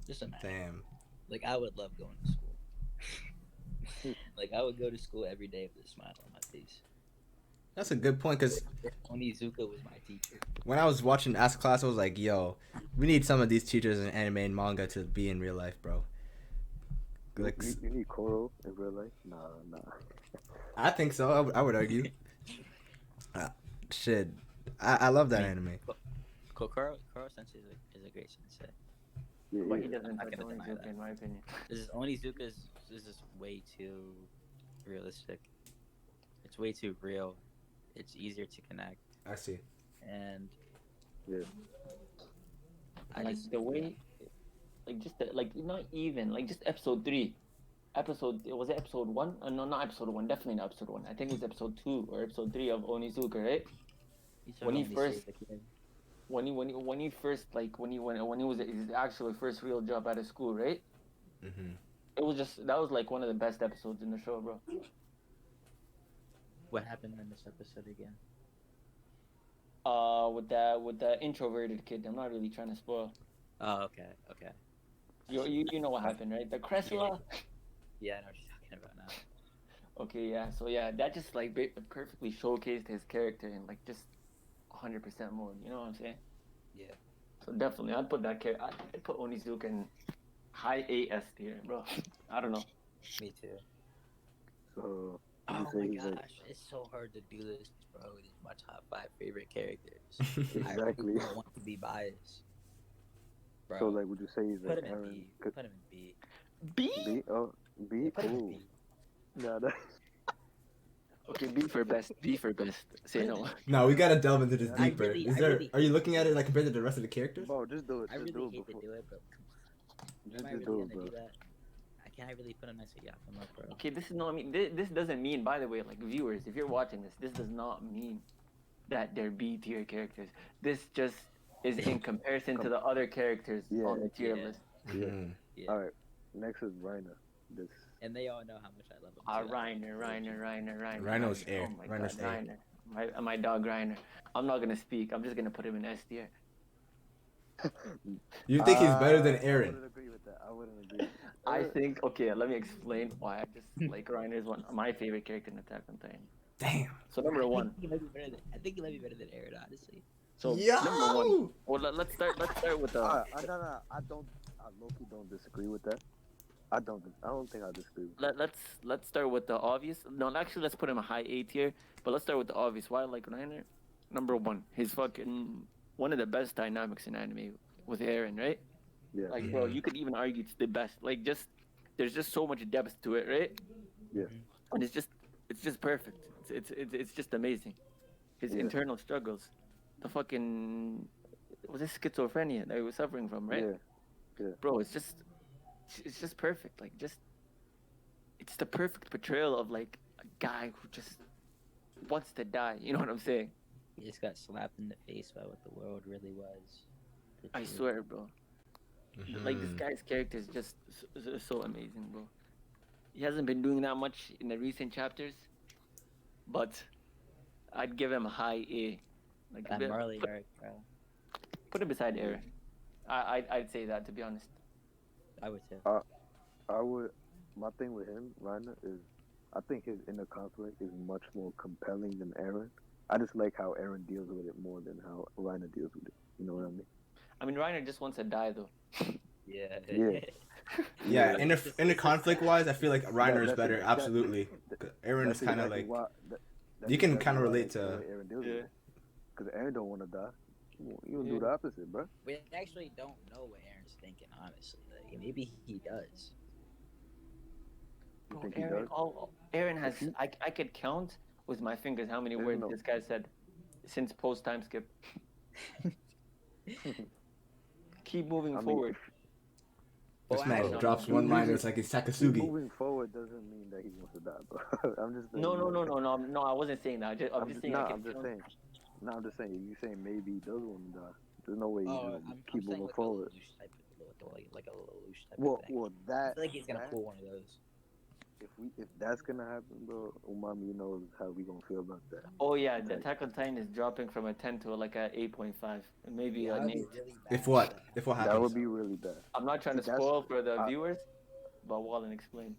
Just imagine. Damn. Like, I would love going to school. Like, I would go to school every day with a smile on my face. That's a good point, because Onizuka was my teacher. when I was watching Ask Class, I was like, yo, we need some of these teachers in anime and manga to be in real life, bro. Like, You need Koro in real life? Nah. I think so. I would argue. Shit. I love that anime. Koro Sensei is a great sensei. Yeah, But he yeah. doesn't I'm not touch gonna deny Onizuka, that. in my opinion. Onizuka is just way too realistic. It's way too real. It's easier to connect. I see. And Yeah. I Like just the way, like just like not even like just episode 3. Was it episode 1? No, not episode 1. Definitely not episode 1. I think it was episode 2 or episode 3 of Onizuka, right? When he first when he first like when he was his actual first real job at a school, right? Mm-hmm. It was just that was like one of the best episodes in the show, bro. What happened in this episode again? With that introverted kid. I'm not really trying to spoil. Oh, okay. You know what happened, right? The Cressula. Yeah, I know what you're talking about now. Okay, yeah. So yeah, that just like perfectly showcased his character in like just 100% mode. You know what I'm saying? Yeah. So definitely, I'd put that character. I'd put Onizuka in high AS tier, bro. I don't know. Me too. So, Oh you my say he's like, gosh, it's so hard to do this, bro. These are my top 5 favorite characters. I Exactly. really don't want to be biased. Bro, so like, would you say he's put like him in Aaron? B. Could- Put him in B. B. B? Oh, B? Put him in Ooh. B. Nah, that. Okay, B for best. B for best. Say no. No, we gotta delve into this I deeper. really- Is I there? really- Are you looking at it like compared to the rest of the characters? Bro, just do it. I Just really do it hate to before. do it, but come on. Just Am I do really it, gonna bro. do that? Can I really put him next to Yakima, bro? Okay, this is not. I mean, this doesn't mean, by the way, like viewers, if you're watching this, this does not mean that they're B tier characters. This just is in comparison to the other characters Yeah, on the tier yeah. list. Yeah. Mhm. Yeah. All right. Next is Reiner. This. And they all know how much I love him. too. Reiner. Rhino's Reiner. air. Oh my Reiner's god, air. Reiner. My dog Reiner. I'm not gonna speak. I'm just gonna put him in S tier. You think he's better than I Eren? wouldn't agree with that. I wouldn't agree. I think. Okay, let me explain why I just like Reiner is one of my favorite character in Attack on Titan. Damn. So number one. I think he might be better than Aaron, honestly. So Yo! number one. Well, let's start with the. No, I don't. I low-key don't disagree with that. I don't think I disagree. With Let's start with the obvious. No, actually, let's put him a high A tier. But let's start with the obvious. Why I like Reiner? Number one, his fucking one of the best dynamics in anime with Eren, right? Yeah. Like, bro, you could even argue it's the best. Like, just there's just so much depth to it, right? Yeah. And it's just perfect. It's just amazing. His Yeah. internal struggles, the fucking was this schizophrenia that he was suffering from, right? Yeah. Bro, it's just perfect. Like, it's the perfect portrayal of like a guy who just wants to die. You know what I'm saying? He just got slapped in the face by what the world really was. I swear, bro. Like, this Mhm. guy's character is just so amazing, bro. He hasn't been doing that much in the recent chapters, but I'd give him a high A. Like, I'm Marley Eric, bro. put him beside Eren. I'd say that, to be honest. I would too. I would. My thing with him, Reiner, is I think his inner conflict is much more compelling than Eren. I just like how Eren deals with it more than how Reiner deals with it. You know what I mean? I mean, Reiner just wants to die, though. Yeah. Yeah. Yeah, inner conflict wise, I feel like Reiner is that's better. that- Absolutely. Eren is That's kind of exactly like why- you can exactly kind of why I relate like the to. way Eren deals Yeah. with it. Because Eren don't want to die. You gonna Yeah. do the opposite, bro. We actually don't know what Aaron's thinking, honestly. Like, maybe he does. You Bro, think he Eren, does? Eren has. I could count with my fingers how many There's words no- this guy said since post time skip. Keep moving I mean, forward. This Well, man actually, drops he one liner. moving- It's like it's Keep Takasugi. moving forward doesn't mean that he wants to die, bro. I'm just saying. No. I wasn't saying that. I'm just saying. I can I'm just count. saying. No, I'm just saying. You saying maybe he does want to die. There's no way you Oh, just I'm keep saying moving like forward. a loose type of, like a little loose type Well, of thing. well, I that. feel like he's gonna that- pull one of those. If that's gonna happen, bro, Umami knows how we gonna feel about that. Oh yeah, the Attack on Titan is dropping from a 10 to like a 8.5, maybe Yeah, an that'd be 8. really bad. If what? If what That happens? would be really bad. I'm not trying to That's- spoil for the I- viewers, but Wallin explain.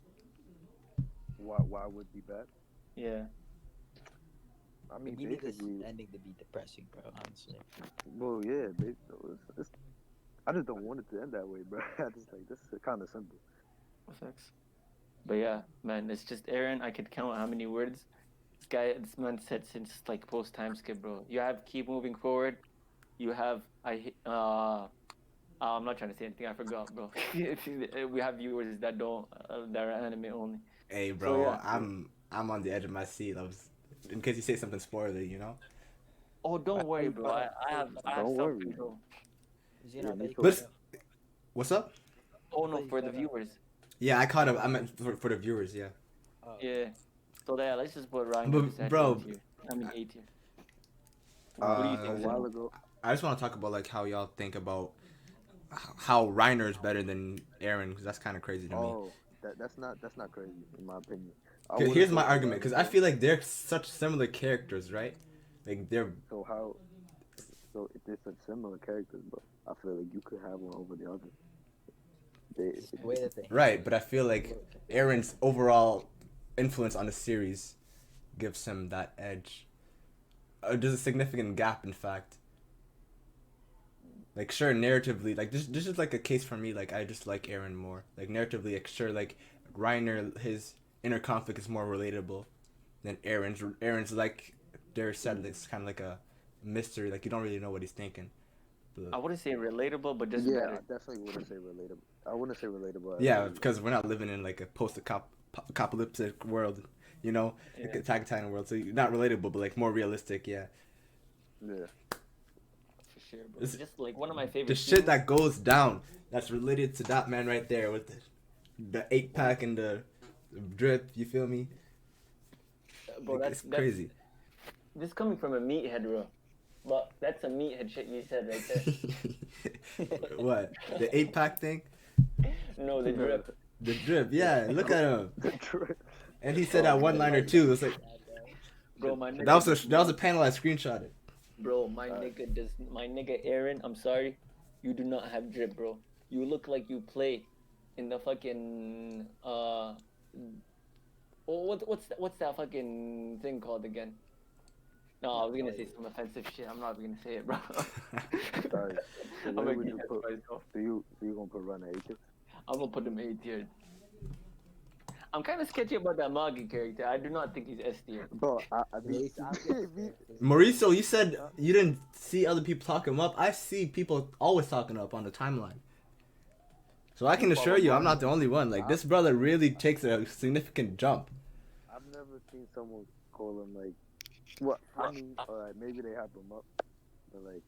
Why would it be bad? Yeah. I mean, You need this basically, ending to be depressing, bro. Honestly. well, yeah, I just don't want it to end that way, bro. I just like this is kind of simple. Effects. But yeah, man, it's just Eren. I could count how many words this man said since like post time skip, bro. You have keep moving forward. You have I'm not trying to say anything. I forgot, bro. We have viewers that don't that are anime only. Hey, bro, yeah. I'm on the edge of my seat. In case you say something spoiler, you know. Oh, don't worry, bro. I have Don't worry. self-control. Xeno, me like, too. But- What's up? Oh no, for the viewers. Yeah, I caught up. I meant for the viewers. Yeah. oh, Yeah. So yeah, let's just put Ryan. But, bro, I mean A tier. What do you Uh, think? A Xeno? while ago, I just want to talk about like how y'all think about how Reiner is better than Eren, because that's kind of crazy to me. oh, that's not crazy in my opinion. I 'Cause wouldn't here's say my a argument, while because I ago. feel like they're such similar characters, right? Like they're So if they're such similar characters, but I feel like you could have one over the other. the way that they right, but I feel like Eren's overall influence on the series gives him that edge. There's a significant gap, in fact. Like, sure, narratively, like this is like a case for me. Like, I just like Eren more. Like narratively, like sure, like Reiner, his inner conflict is more relatable than Eren's. Eren's like Derek said, it's kind of like a mystery. Like you don't really know what he's thinking. I wouldn't say relatable, but just Yeah, I better. definitely wouldn't say relatable. I wouldn't say relatable. Yeah, because we're not living in like a post-apocalyptic world, you know, like Yeah. Attack on Titan world. So not relatable, but like more realistic. Yeah, Yeah. For sure, bro. It's- Just like one of my favorite. the shit that goes down that's related to that man right there with the 8-pack and the drip. You feel me? Bro, Like, it's crazy. This coming from a meathead, bro. But that's a meathead shit you said right there. What? The 8-pack thing? No, the drip. The drip, yeah. Look at him. The drip. And he said that one liner too. It's like Bro, my nigga, that was a panel I screenshotted. bro, my nigga Aaron, I'm sorry, you do not have drip, bro. You look like you play in the fucking what's that fucking thing called again? No, I was gonna say some offensive shit. I'm not gonna say it, bro. Sorry. So I'm where gonna would keep you that put? to myself. So you gonna put Run at 8? I'm gonna put him A tier. I'm kind of sketchy about that Magi character. I do not think he's S tier. Bro, I mean, Mauricio, you said you didn't see other people talk him up. I see people always talking up on the timeline. So I can assure you, I'm not the only one. Like, this brother really takes a significant jump. I've never seen someone call him like. Well, I mean, alright, maybe they hype him up, but like,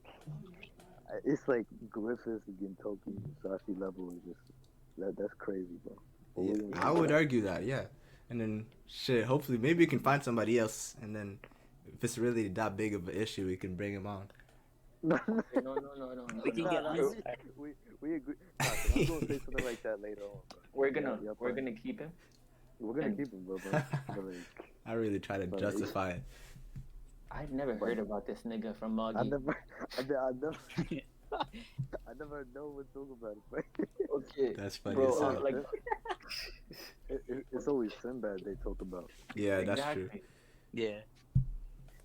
it's like Griffith, Gintoki, Sashi level is just that's crazy, bro. Yeah, I would argue that, yeah. And then, shit, hopefully, maybe we can find somebody else, and then if it's really that big of an issue, we can bring him on. No. No. We can get on. We agree. Nah, I'm gonna say something like that later on. Bro. We're gonna keep him. We're gonna keep him, bro. But like, I really try to justify it. I've never heard about this nigga from Magi. I never know what to talk about it, but Okay. That's funny Bro, as hell. like, it's always Sinbad they talk about. Yeah, that's exactly. true. Yeah.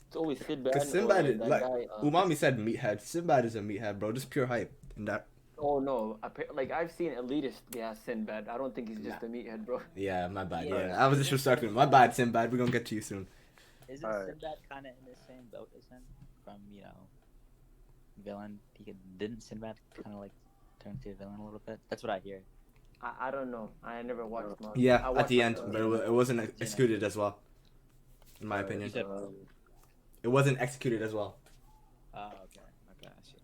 It's always Sinbad. Because Sinbad, or that like, guy, Umami said meathead. Sinbad is a meathead, bro. Just pure hype. And that, Oh no, like I've seen elitist gas Sinbad. I don't think he's just a meathead, bro. yeah, my bad. Yeah. Yeah, I was disrespecting him. My bad, Sinbad. We're gonna get to you soon. Isn't Alright. Sinbad kind of in the same boat as him? From, villain? Didn't Sinbad kind of like turn to a villain a little bit? That's what I hear. I don't know. I never watched Magi. I Yeah, at watched, the like, end, but it wasn't executed as well. In my opinion, You said- it wasn't executed as well. Oh, okay. Okay, I see.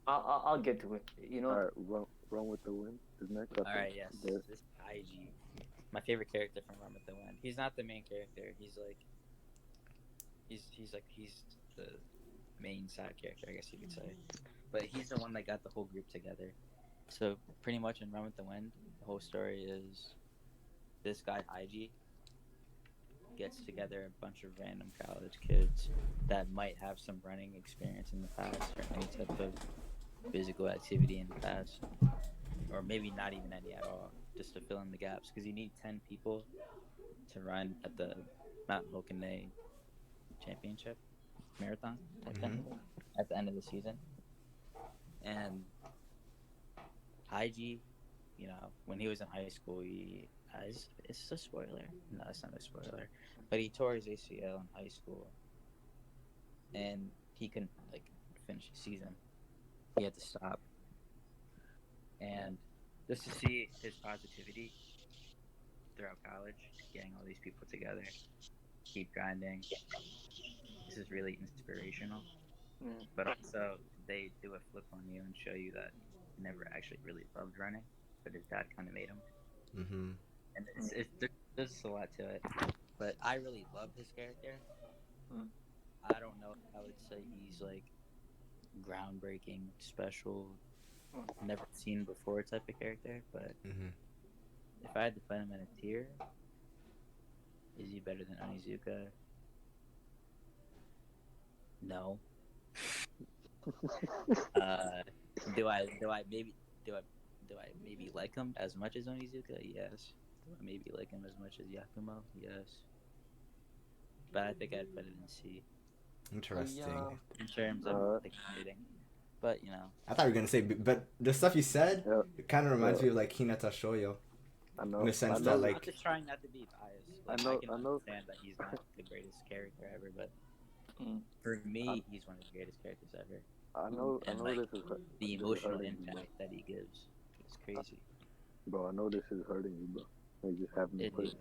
I'll get to it. You know. Alright, run with the wind. Is next. Alright, yes. Yeah. This IG. My favorite character from Run with the Wind. He's not the main character. He's like. He's the main side character, I guess you could say. But he's the one that got the whole group together. So pretty much in Run with the Wind, the whole story is this guy IG gets together a bunch of random college kids that might have some running experience in the past or any type of physical activity in the past, or maybe not even any at all, just to fill in the gaps, because you need 10 people to run at the Mount Hokane Championship marathon type thing at the end of the season. And IG, when he was in high school, it's a spoiler. No, it's not a spoiler. But he tore his ACL in high school, and he couldn't finish the season. He had to stop. And just to see his positivity throughout college, getting all these people together, keep grinding. This is really inspirational. But also, they do a flip on you and show you that he never actually really loved running, but his dad kind of made him. Mm-hmm. And there's a lot to it. But I really love his character. I don't know if I would say he's groundbreaking, special, never seen before type of character. But if I had to put him in a tier, is he better than Onizuka? No. Do I maybe like him as much as Onizuka? Yes. Do I maybe like him as much as Yakumo? Yes. But I think I'd put it in C. Interesting. In terms of rating. But I thought you were gonna say, but the stuff you said, Yeah. it kind of reminds me of Hinata Shoyo, I know. in the sense I that know. I'm just trying not to be biased. I I can know. understand that he's not the greatest character ever, but for me, he's one of the greatest characters ever. I know. And This is the this is emotional hurting you, impact that he gives is crazy. bro. I know this is hurting you, bro. Like just having to It put is.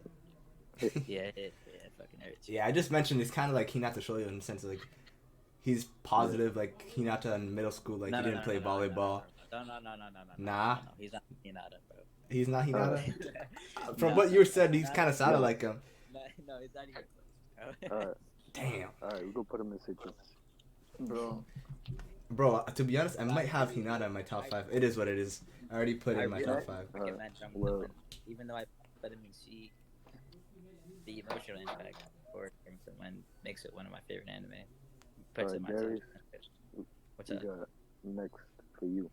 it. Yeah, it fucking hurts. yeah, I just mentioned it's kind of like Hinata Shoyo in the sense of he's positive, like Hinata in middle school, he didn't play volleyball. No. Nah? No, he's not Hinata, bro. He's not Hinata? From No, what you said, he's kind of sounded no. like him. No, he's not even close, bro. Damn. All right, we're gonna put him in 6. Bro, Bro, to be honest, I might have Hinata in my top 5. It is what it is. I already put it in my top 5. recommend jumping well- in. Even though I put him in C, the emotional impact for someone makes it one of my favorite anime. Puts it in my Darius, top. What's we up? got next for you.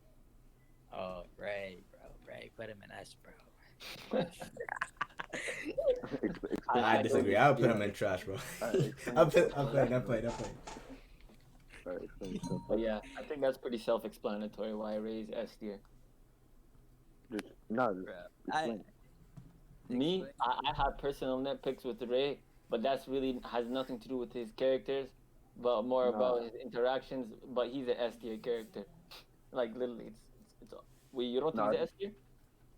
Oh, Ray, bro. Ray, put him in S, bro. I disagree. I'll put him in trash, bro. I'm playing. Alright, explain yourself. But yeah, I think that's pretty self-explanatory why I raise S tier. No, Bro, explain. Me, I have personal nitpicks with Ray, but that's really has nothing to do with his characters, but more Nah. about his interactions. But he's an S tier character. Like literally, it's wait, you don't think Nah, he's an S tier?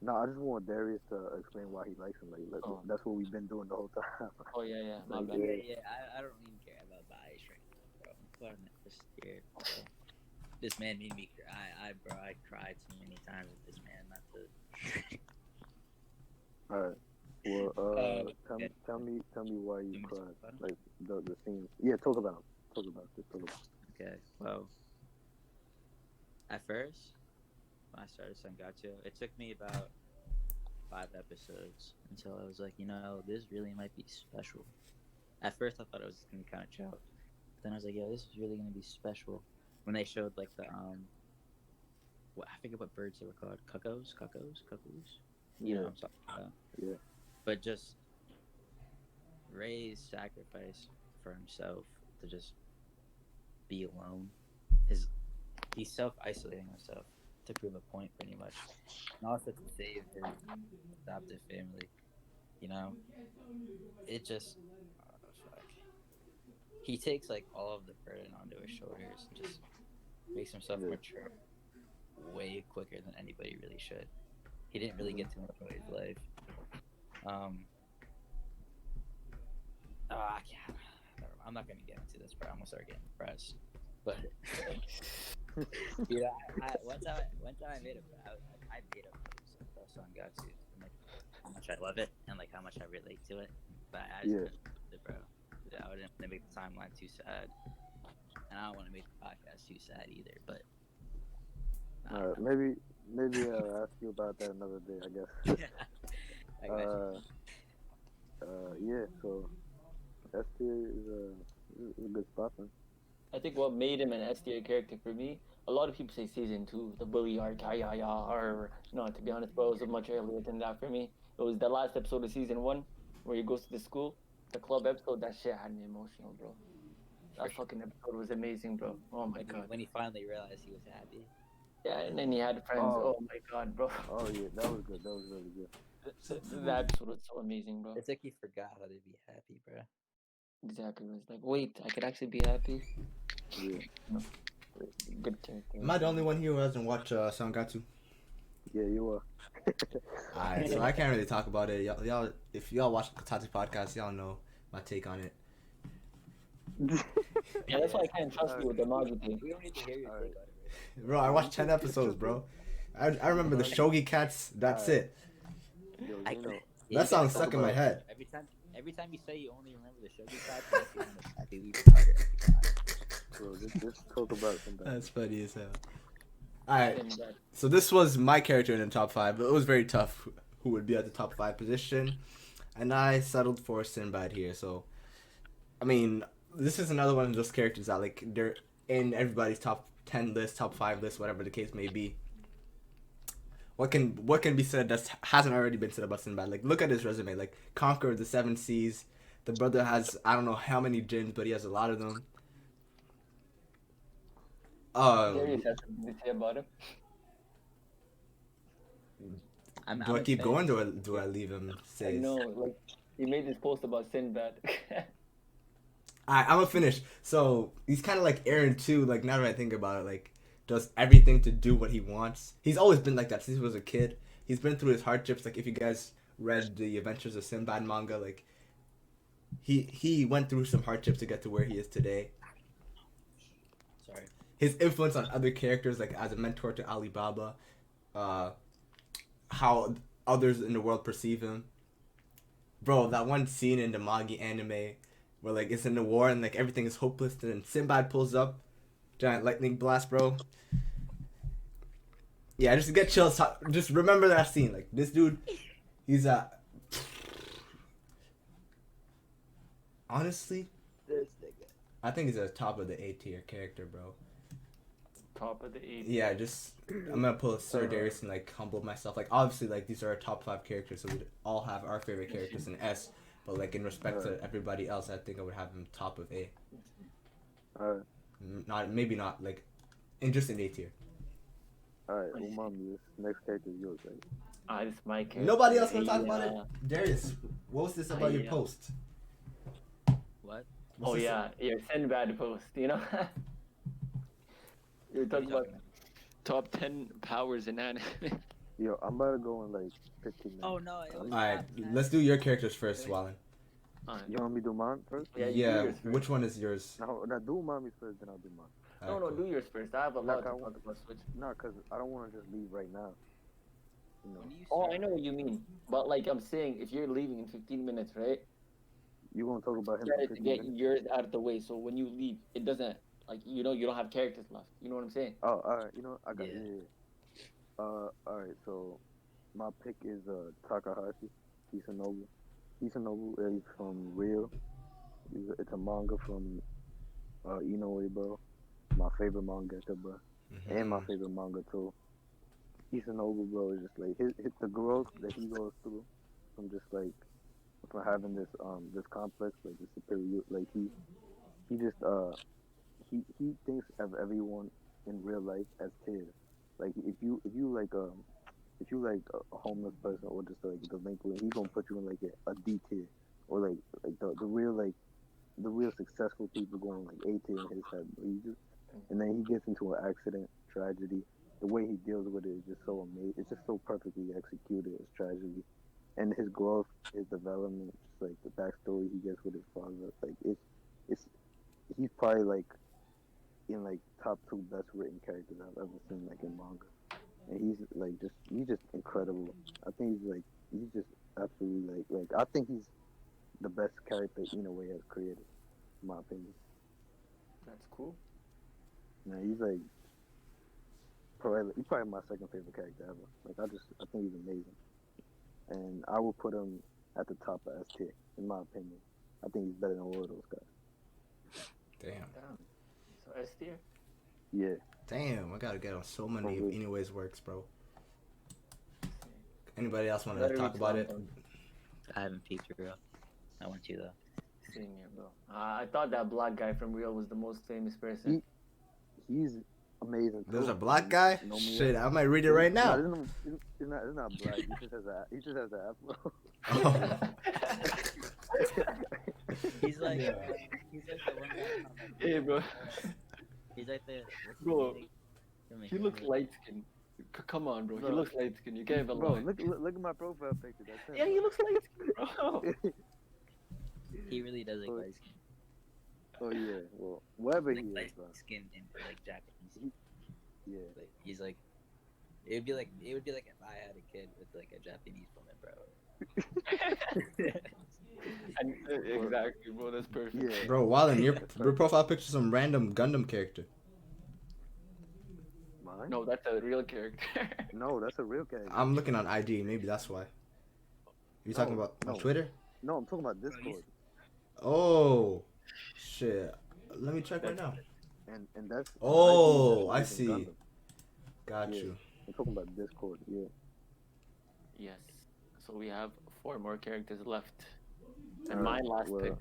No, I just want Darius to explain why he likes him. Like, Oh. that's what we've been doing the whole time. Oh yeah, my Like, bad. Yeah, I don't even care about bias right now, bro. I'm putting it this year. Bro. This man made me cry. I cried too many times with this man not to. All right. Well, yeah. tell me why you You want me to cried. talk about it? Like the scene. Yeah, talk about it. Talk about it. Okay, well, at first, when I started Sangatsu, it took me about 5 episodes until I was like, this really might be special. At first, I thought it was gonna be kind of chopped. Then I was like, this is really gonna be special. When they showed like the I forget what birds they were called, cuckoos. You know what I'm talking about. Yeah. But just Ray's sacrifice for himself to just be alone. He's self-isolating himself to prove a point, pretty much, and also to save his adoptive family. It just he takes like all of the burden onto his shoulders and just makes himself mature way quicker than anybody really should. He didn't really get to enjoy his life. I'm not gonna get into this, bro. I'm gonna start getting depressed. But one time I made I made a song got to like how much I love it and like how much I relate to it. But I just couldn't with it, bro. I wouldn't want to make the timeline too sad, and I don't want to make the podcast too sad either. But maybe I'll ask you about that another day, I guess. I got you. Yeah. So S tier is a good spot, man. I think what made him an S tier character for me, a lot of people say season 2, the bully arc, or no, to be honest, bro, it was much earlier than that for me. It was the last episode of season 1 where he goes to the school, the club episode. That shit had me emotional, bro. That fucking episode was amazing, bro. Oh my god. When he finally realized he was happy. Yeah, and then he had friends. Oh my god, bro. Oh yeah, that was good. That was really good. That episode was so amazing, bro. It's like he forgot how to be happy, bro. Exactly. It was like, wait, I could actually be happy. Yeah. Good character. Am I the only one here who hasn't watched Sangatsu? Yeah, you were. Alright, so I can't really talk about it. Y'all, if y'all watch the Katzurap podcast, y'all know my take on it. Yeah, that's why I can't trust you with the manga thing. We don't need to hear your take on it. Bro, I watched 10 episodes, bro. I remember the Shogi cats. That's it. Yo, I- you know. That song stuck in my head. Every time you say you only remember the show you got, Bro, just talk about something. That's funny as hell. Alright, so this was my character in the top 5. It was very tough who would be at the top 5 position. And I settled for Sinbad here. So, I mean, this is another one of those characters that, like, they're in everybody's top 10 list, top 5 list, whatever the case may be. What can be said that hasn't already been said about Sinbad? Like, look at his resume. Like, conquered the 7 seas. The brother has, I don't know how many gins, but he has a lot of them. Darius has something to say about him. Do I keep going or do I leave him I say? know, like, he made this post about Sinbad. I'm gonna finish. So he's kind of like Aaron too. Like, now that I think about it, like, does everything to do what he wants. He's always been like that since he was a kid. He's been through his hardships. Like, if you guys read the Adventures of Sinbad manga, like, he went through some hardships to get to where he is today. Sorry. His influence on other characters, like as a mentor to Alibaba, how others in the world perceive him. Bro, that one scene in the Magi anime where, like, it's in the war and, like, everything is hopeless, and then Sinbad pulls up. Giant lightning blast, bro. Yeah, just get chills. Just remember that scene. Like this dude, he's honestly, This nigga. I think he's at the top of the A tier character, bro. Top of the eight. Yeah, just I'm gonna pull Sir Darius and like humble myself. Like obviously, like these are our top 5 characters, so we all have our favorite characters in S. But like in respect to everybody else, I think I would have him top of A. Alright, Not maybe not like, in just in A tier. alright, Umami, this next character is yours, right? This is my character. Nobody else wanna talk about it. Darius, what was this about your Yeah. post? What? What's Oh this- yeah, your Sinbad post. You know. You're talking about top 10 powers in anime. Yo, I'm about to go in like 15 minutes. Oh no! It was Alright, not that. let's do your characters first, Wallin. You want me to do mine first? Yeah, you do Yeah, yours first. which one is yours? No, do Umami first, then I'll do mine. No, Alright, do cool. yours first. I have a lot to I talk want- about Switch. No, because I don't want to just leave right now. You know, When you Oh, I start- know what you mean. But like I'm saying, if you're leaving in 15 minutes, right? you want to talk about him Get for it to 15 get minutes? yours out of the way, so when you leave, it doesn't like you don't have characters left. You know what I'm saying? Oh, alright, you know, I got Yeah. alright, so my pick is Takahashi. He's Hisonobu. He's from Real. It's a manga from Inoue, bro. My favorite mangaka, bro. Mhm. And my favorite manga too. Hisonobu, bro, is just like his the growth that he goes through from just like from having this complex, like this superior, like he just he thinks of everyone in real life as peers. Like if you like a homeless person or just like delinquent, he's gonna put you in like a D tier, or like the real successful people going like A tier in his head. And then he gets into an accident, tragedy. The way he deals with it is just so amazing. It's just so perfectly executed as tragedy, and his growth, his development, just like the backstory he gets with his father. Like it's he's probably like in like top 2 best written characters I've ever seen like in manga, and he's just incredible. I think he's just absolutely like I think he's the best character Inoue has created, in my opinion. That's cool. Now he's probably my second favorite character ever. Like I think he's amazing, and I will put him at the top of S tier in my opinion. I think he's better than all of those guys. Damn. Damn. So S tier. Yeah. Damn, I gotta get on so many Oh, of really? Inoue's works, bro. Anybody else want to Better talk reach about out, it? bro. I haven't peeked real. I want to though. Same here, bro. I thought that black guy from Real was the most famous person. He's amazing. There's too. a black guy? You know me, Shit, I might read it right now. No, he's not black. He just has an afro. He's like, Yeah. he's like the one guy on that. Hey, bro. He's like the. what's his Bro, name? He looks light skinned. Come on, bro. He Bro. looks light skinned. You can't even Bro, lie. look at my profile picture. That's him. Yeah, he looks light skinned, bro. He really does look Oh, light skin. Oh yeah. Well, wherever he Like is, light bro. skin and like Japanese. Yeah. Like he's like. It would be like if I had a kid with like a Japanese woman, bro. And, exactly, bro. That's perfect. Yeah. Bro, Wallin, your profile picture some random Gundam character. Mine? No, that's a real character. No, that's a real character. I'm looking on IG, maybe that's why. You talking No, about on no. Twitter? No, I'm talking about Bro, Discord. Oh, shit. Let me check right now. And that's. Oh, I that's see. Gundam. Got Yeah. you. I'm talking about Discord. Yeah. Yes. So we have 4 more characters left. And Alright, my last well- pick,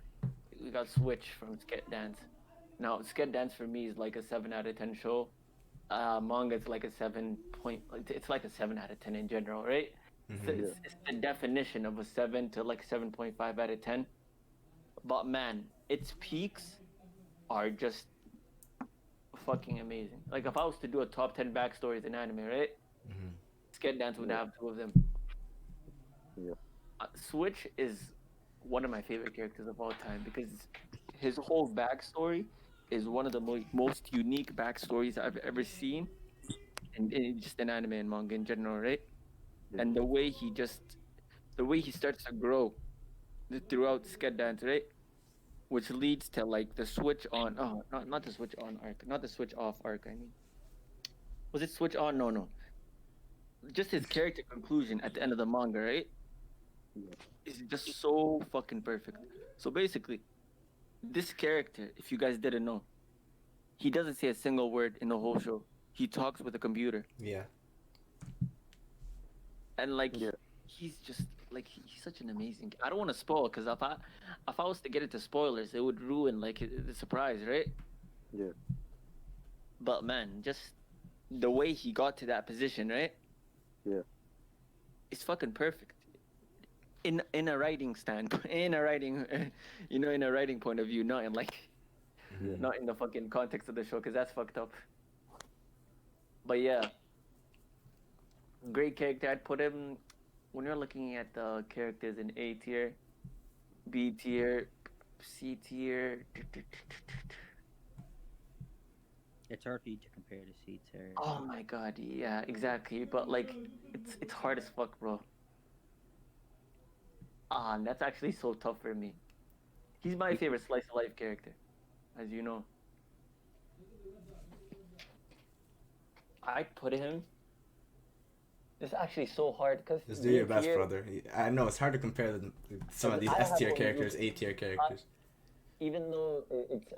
we got Switch from Sket Dance. Now, Sket Dance for me is like a 7 out of 10 show. Manga is like a 7 point. It's like a 7 out of 10 in general, right? Mhm. It's the definition of a 7 to like 7.5 out of 10. But man, its peaks are just fucking amazing. Like if I was to do a top 10 backstories in anime, right? Mhm. Sket Dance would Yeah. have 2 of them. Yeah. Switch is one of my favorite characters of all time because his whole backstory is one of the most unique backstories I've ever seen, in just in anime and manga in general, right? Yeah. And the way he starts to grow throughout Sked Dance, right? which leads to like the switch on. Oh, not the switch on arc, not the switch off arc. I mean, was it switch on? No, no. Just his character conclusion at the end of the manga, right? Yeah. Is just so fucking perfect. So basically, this character, if you guys didn't know, he doesn't say a single word in the whole show. He talks with a computer, Yeah. and like Yeah. he's just like he's such an amazing. I don't want to spoil because if I was to get into spoilers, it would ruin like the surprise, right? Yeah. But man, just the way he got to that position, right? Yeah. It's fucking perfect. In a writing stand, in a writing, in a writing point of view, not in like, Mhm. not in the fucking context of the show, because that's fucked up. But yeah, great character. I'd put him when you're looking at the characters in A tier, B tier, C tier. It's hard for you to compare to C tier. Oh my god, yeah, exactly. But like, it's hard as fuck, bro. And that's actually so tough for me. He's my favorite slice of life character, as you know. I'd put him. It's actually so hard because Just do your best, brother. I know it's hard to compare some of these I have S tier one characters, with- A tier characters. Even though it's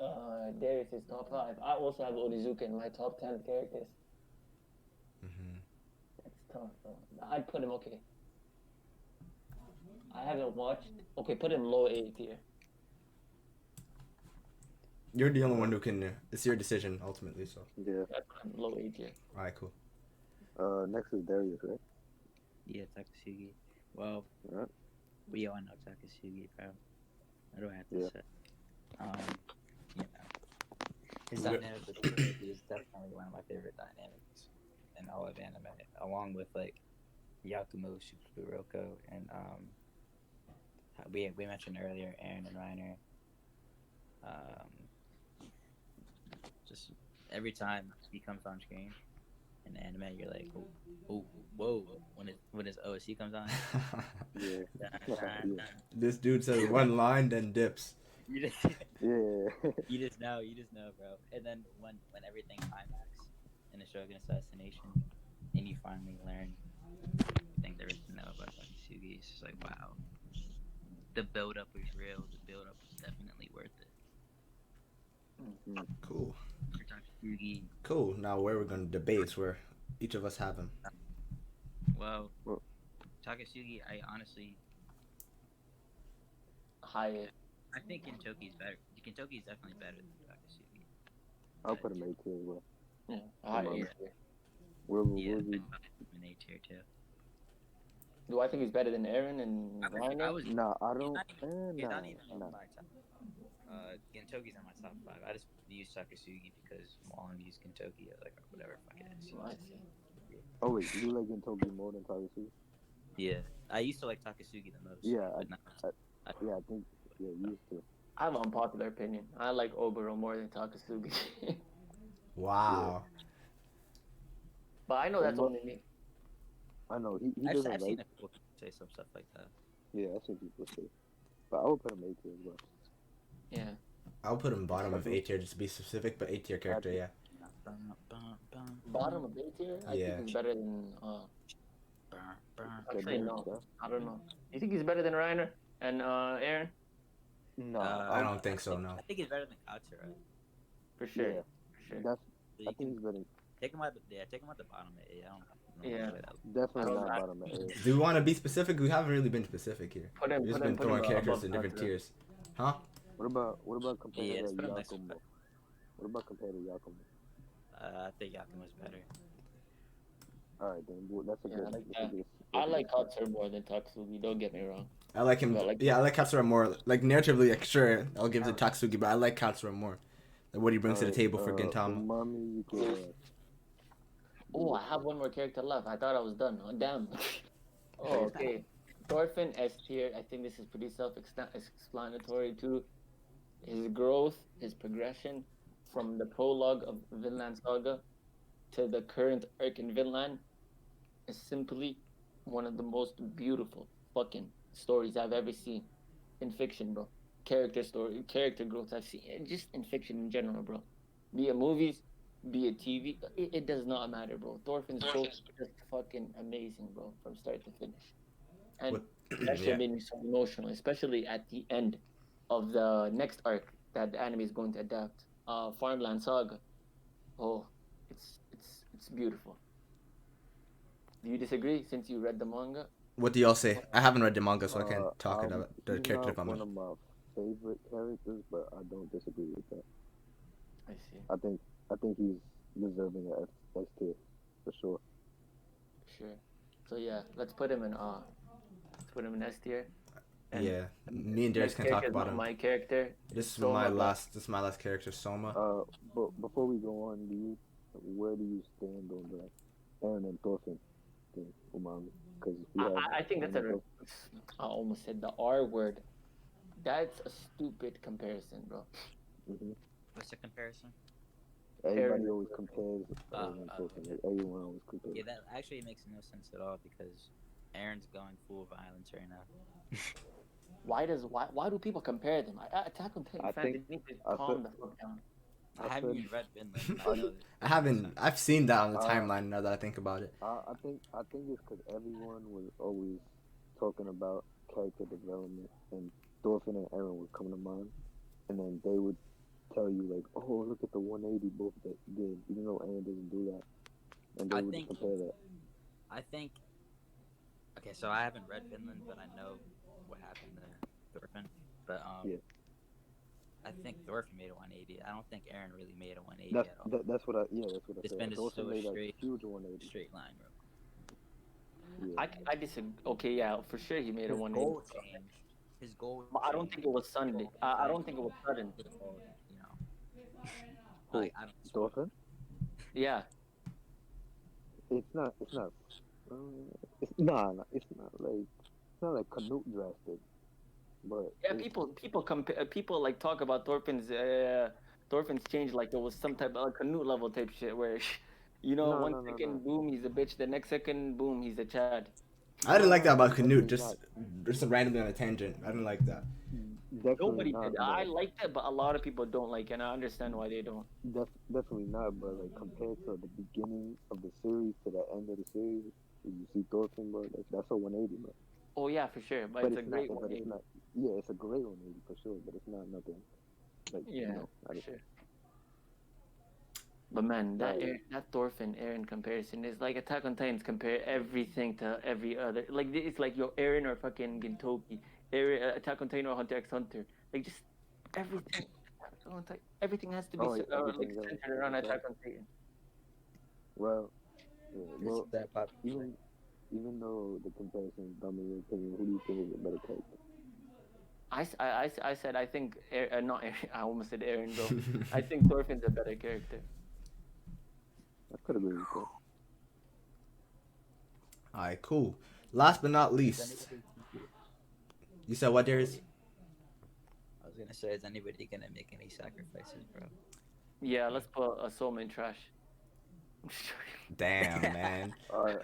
Darius is top 5, I also have Onizuka in my top 10 characters. Hmm. It's tough, bro. I'd put him okay. I haven't watched. Okay, put him low A tier. You're the only one who can. It's your decision ultimately. So, Yeah. I'd put him low A tier. all right, cool. Next is Darius, right? Yeah, Takasugi. Well, Alright. we all know Takasugi, bro. I don't have to Yeah. say. You know, his dynamic with Tsurugi is definitely one of my favorite dynamics in all of anime, along with like Yakumo, Shupuroko, and we mentioned earlier Aaron and Reiner. Just every time he comes on screen in the anime, you're like, oh, whoa, when his OSC comes on. Yeah. Dun. This dude says one line, then dips. You just, Yeah. you just know, bro. And then when everything climax in the Shogun assassination, and you finally learn everything there is to know about Takasugi, it's just like, wow. The build up was real. The build up was definitely worth it. Cool. For Takasugi, Cool. Now where we're gonna debate is where each of us have him. well, Well- Takasugi, I honestly, High. I think Kintoki's better. Kintoki's definitely better than Takasugi. I'll put him A tier as well. Yeah, high A Yeah. tier. Where Yeah, will I'm we? in A tier too. Do I think he's better than Aaron and I Reiner? was Nah, I don't. He's Nah, not even nah. on my top. Gentoki's on my top 5. I just use Takasugi because Wallin used Gentoki. I was like, whatever, fuck it. I see. Oh wait, you like Gintoki more than Takasugi? Yeah, I used to like Takasugi the most. Yeah, but now, Yeah, I think. Yeah, you used to. I have an unpopular opinion. I like Oboro more than Takasugi. Wow. But I know that's only me. I know he I've doesn't seen like. people say some stuff like that. Yeah, I've seen people say. But I would put him A tier as well. Yeah. I'll put him bottom of A tier just to be specific, but A tier character, yeah. Bottom of A tier? I Yeah. think he's better than. Actually, no. I don't know. You think he's better than Reiner and Aaron? No, I don't think so, no. I think he's better than Katsura. For sure. Yeah. For sure. That's. So I you think can he's better. take him at the bottom of A. I don't Yeah. know that. Definitely I don't not know. bottom of A. Do we want to be specific? We haven't really been specific here. Put him. We've just Put him. been Put throwing him characters above in different Katsura. tiers. Huh? What about compared Yeah, to it's put him next to Yakumo? What about compared to Yakumo? I think Yakumo's better. All right, then. Well, that's a Yeah, good. I like that's a that. good- I like Katsura more than Takasugi. Don't get me wrong. I like him. But, like- Yeah, I like Katsura more. Like narratively, like sure, I'll give it to Tatsugi, but I like Katsura more. Like what he brings to the Alright, table for Gintama. Umami, you can. Oh, I have one more character left. I thought I was done. Oh, damn. Oh, okay. Thorfinn S tier. I think this is pretty self-explanatory too. His growth, his progression from the prologue of Vinland Saga to the current arc in Vinland is simply one of the most beautiful fucking stories I've ever seen in fiction, bro. character story, character growth I've seen, just in fiction in general, bro. Be it movies, be it TV, it does not matter, bro. Thorfinn's growth is just fucking amazing, bro, from start to finish. And What- that shit yeah. made me so emotional, especially at the end of the next arc that the anime is going to adapt, Farmland Saga. Oh, it's beautiful. Do you disagree? Since you read the manga, What do y'all say? I haven't read the manga, so I can't talk about the He's character not one development. of my favorite characters, but I don't disagree with that. I see. I think he's deserving of S tier for sure. Sure. So yeah, let's put him in S tier. And Yeah, me and Darius next can talk character is about not him. my character. This is Soma, my but- last. This is my last character, Soma. But before we go on, where do you stand on the Aaron and Thorfinn thing, Umami? Because I think that's I almost said the R word. That's a stupid comparison, bro. What's the comparison? Everybody Aaron. always compares Aaron and Thorfinn. Like, everyone always compares. Yeah, that actually makes no sense at all because Aaron's going full violence right now. Why do people compare them? Attack on Titan I fans think- need to I calm said- the fuck down. I haven't even read Vinland. I know I haven't. I've seen that on the Uh, timeline now that I think about it. I think it's because everyone was always talking about character development, and Thorfinn and Aaron would come to mind, and then they would tell you like, "Oh, look at the 180 both that did," even though Aaron doesn't do that, and they I would think- compare that. I think. Okay, so I haven't read Vinland, but I know what happened to Thorfinn. But Yeah. I think Thorfinn made a 180. I don't think Aaron really made a 180 That's at all. that's what I It's said. been just Thorfinn so made a straight- huge 180. Straight line, bro. Yeah. I disagree. Okay, yeah, for sure he made a His 180. goal changed. His goal. But I don't think it was Sunday. I don't think it was sudden. You know. Who? Like, I don't, Thorfinn? Yeah, It's not. It's not. It's not like Canute drastic, but yeah. People like talk about Thorfinn's change like it was some type of Canute level type shit where, No, one no, no, second no. boom he's a bitch, the next second boom he's a Chad. I didn't like that about Canute. Definitely Just randomly on a tangent. I didn't like that. Definitely Nobody not. did. but- I liked it, but a lot of people don't like it, and I understand why they don't. Definitely not, but like compared to the beginning of the series to the end of the series, you see Thorfinn, bro, that's a 180, bro. Oh yeah, for sure, but, But it's a great not, but it's 180. not. Yeah, it's a great 180 for sure, but it's not nothing. Like, Yeah, I for don't- sure. But man, that Right. that Thorfinn Aaron comparison is like Attack on Titans compare everything to every other. Like it's like your Aaron or fucking Gintoki, Attack on Titan or Hunter x Hunter. Like just everything. Attack on Titan- Everything has to be Oh, yeah, everything, yeah. centered around Attack on Titan. Well, yeah, well, It's that popular. even though the comparison is dumb in your opinion, who do you think is a better character? I said I think not Aaron, I almost said Aaron bro. I think Thorfinn's a better character. I could agree with that. Alright, cool. Last but not least, you said what, Darius? I was gonna say, is anybody gonna make any sacrifices, bro? Yeah, let's put a Soma in trash. Damn, man. I'm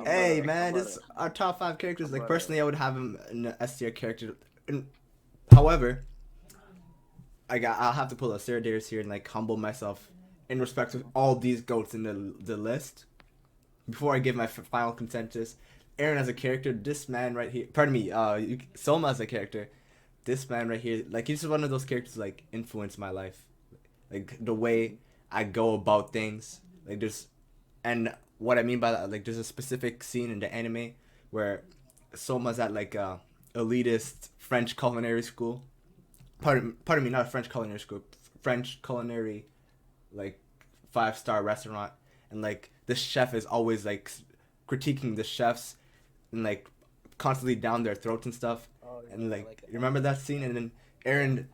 Hey, gonna- man, I'm this our top 5 characters. Like I'm personally, I would have him in an S tier character. However, I'll have to pull a Sarah Darius here and like humble myself in respect to all these goats in the list. Before I give my final consensus, Aaron as a character, this man right here. Pardon me, Soma as a character, this man right here, like he's one of those characters like influenced my life, like the way I go about things. Like and what I mean by that, like there's a specific scene in the anime where Soma's at like a elitist French culinary school. Pardon me, not a French culinary school, French culinary, like 5-star restaurant, and like the chef is always like critiquing the chefs and like constantly down their throats and stuff. Oh, yeah, And I like, it. you remember that scene? And then Aaron's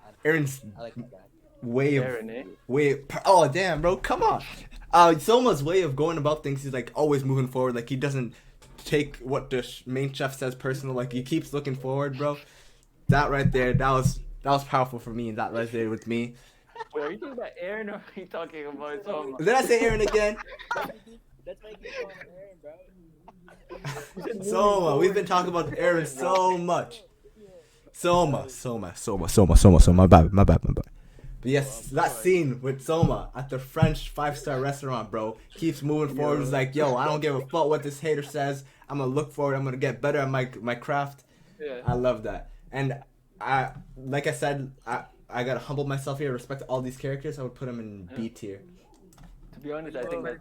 I like that guy. way of Aaron, eh? oh damn, bro, come on. Soma's way of going about things, he's like always moving forward. Like he doesn't take what the main chef says personal. Like he keeps looking forward, bro. That right there, that was powerful for me, and that resonated with me. Wait, are you talking about Aaron or are you talking about Soma? Did I say Aaron again? That's why I keep calling him Aaron, bro. Soma, we've been talking about Aaron so much. Soma. My bad. But yes, that scene with Soma at the French 5-star restaurant, bro, keeps moving forward. It's like, yo, I don't give a fuck what this hater says. I'm gonna look forward. I'm gonna get better at my craft. Yeah. I love that. And like I said, I gotta humble myself here. Respect all these characters. I would put them in B tier. To be honest, I think that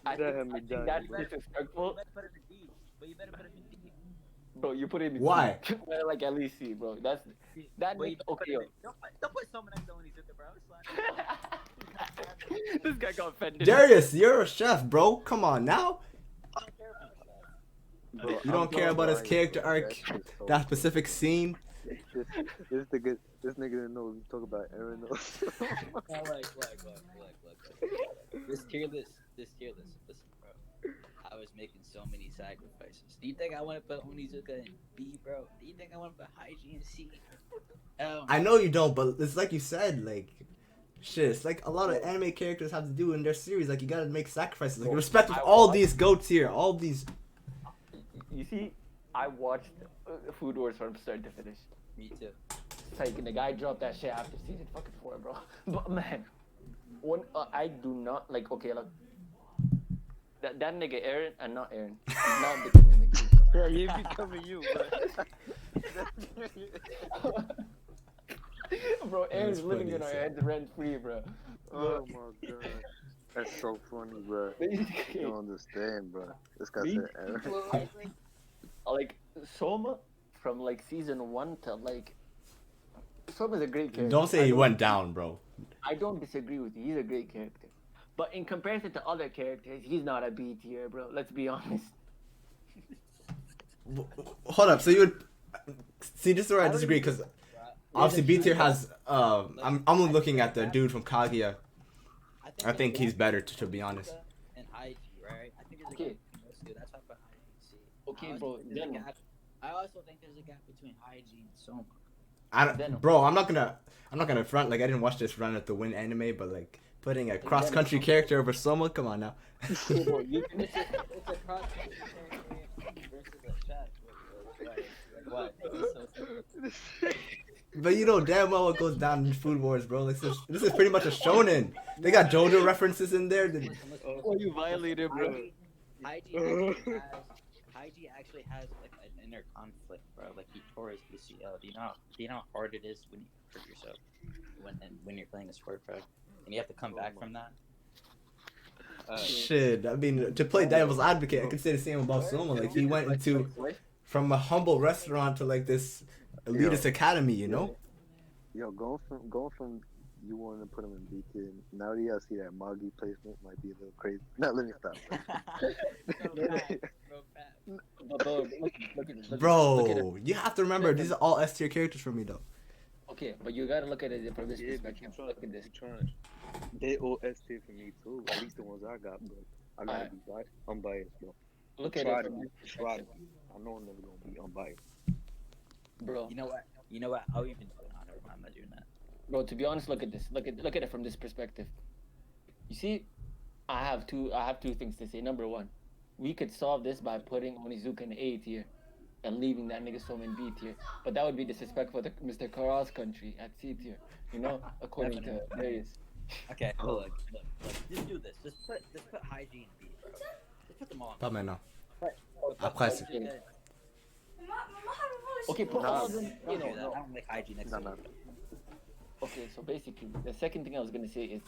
I think that's disrespectful. But you better put him in D. Bro, you put it in Why? C. Like at least C, bro. That Wait, okay, yo. don't put someone next to Onizuka, bro. It's like, This guy got offended. Darius, you're a chef, bro. Come on now. I don't care about that. Bro, You don't care about his character arc, that specific scene. This nigga knows talk about Aaron. No, look. This tier list. Listen, bro. I was making so many sacrifices. Do you think I want to put Onizuka in B, bro? Do you think I want to put Hygiene in C? I know you don't, but it's like you said, like, shit. It's like a lot of anime characters have to do in their series. Like, you gotta make sacrifices. Like, respect with all these goats here, all these. You see, I watched Food Wars from start to finish. Me too. It's like the guy dropped that shit after season fucking 4, bro. But man, I do not like. Okay, look, that nigga Aaron and not Aaron. He's not becoming the kid. Yeah, he becoming you, Bro, Aaron's That's living funny in our as heads rent free, bro. Oh my god. That's so funny, bro. You don't understand, bro. This guy said Aaron. Like Soma from like season 1 to like Soma's a great character. Don't say he went down, bro. I don't disagree with you. He's a great character. But in comparison to other characters, he's not a B tier, bro. Let's be honest. Hold up. So you would see? This is where I disagree because obviously B tier has. I'm looking at the dude from Kaguya. I think he's better, to be honest. And IG, right? I think there's a Okay. gap between those two. That's why I put IG and C. Okay, I bro, also think there's a then- gap- I also think there's a gap between IG and Soma. Bro, I'm not gonna front like I didn't watch this run at the Win anime, but like putting a cross country character over Soma, come on now. Okay, bro, you can It's a cross versus a chat. What? But you know damn well what goes down in Food Wars, bro. Like this is pretty much a shonen. They got JoJo references in there. Oh, you violated, bro. Hygie actually has like an inner conflict, bro. Like he tore his ACL. Do you know how hard it is when you hurt yourself when you're playing a sport, bro, and you have to come back from that. Shit, I mean, to play devil's advocate, I could say the same about Soma. Like he went into from a humble restaurant to like this elitist academy, you know? Yo, going from you wanting to put him in B tier, now that y'all see that Magi placement might be a little crazy. No, let me stop. Look at this. Bro, you have to remember these are all S tier characters for me though. Okay, but you gotta look at it from this perspective. Look at this. They all S tier for me too. At least the ones I got, but I gotta be biased. I'm biased, bro. Look at Try it to from be. this Try to perspective. be. I know I'm never gonna be unbiased. Bro, You know what? I'll even do it. Never mind, I'm not doing that. bro, to be honest, look at this. Look at it from this perspective. You see, I have two things to say. Number one, we could solve this by putting Onizuka in A tier and leaving that nigga Soma in B tier. But that would be disrespectful to Mr. Cross Country at C tier. You know, according to Darius. Okay, look. Just do this. Just put Hygie in B, bro. Just put them all. Pas maintenant. Après, Après, Okay, put all of them. I don't like Hygie next to No. me. Okay, so basically, the second thing I was gonna say is,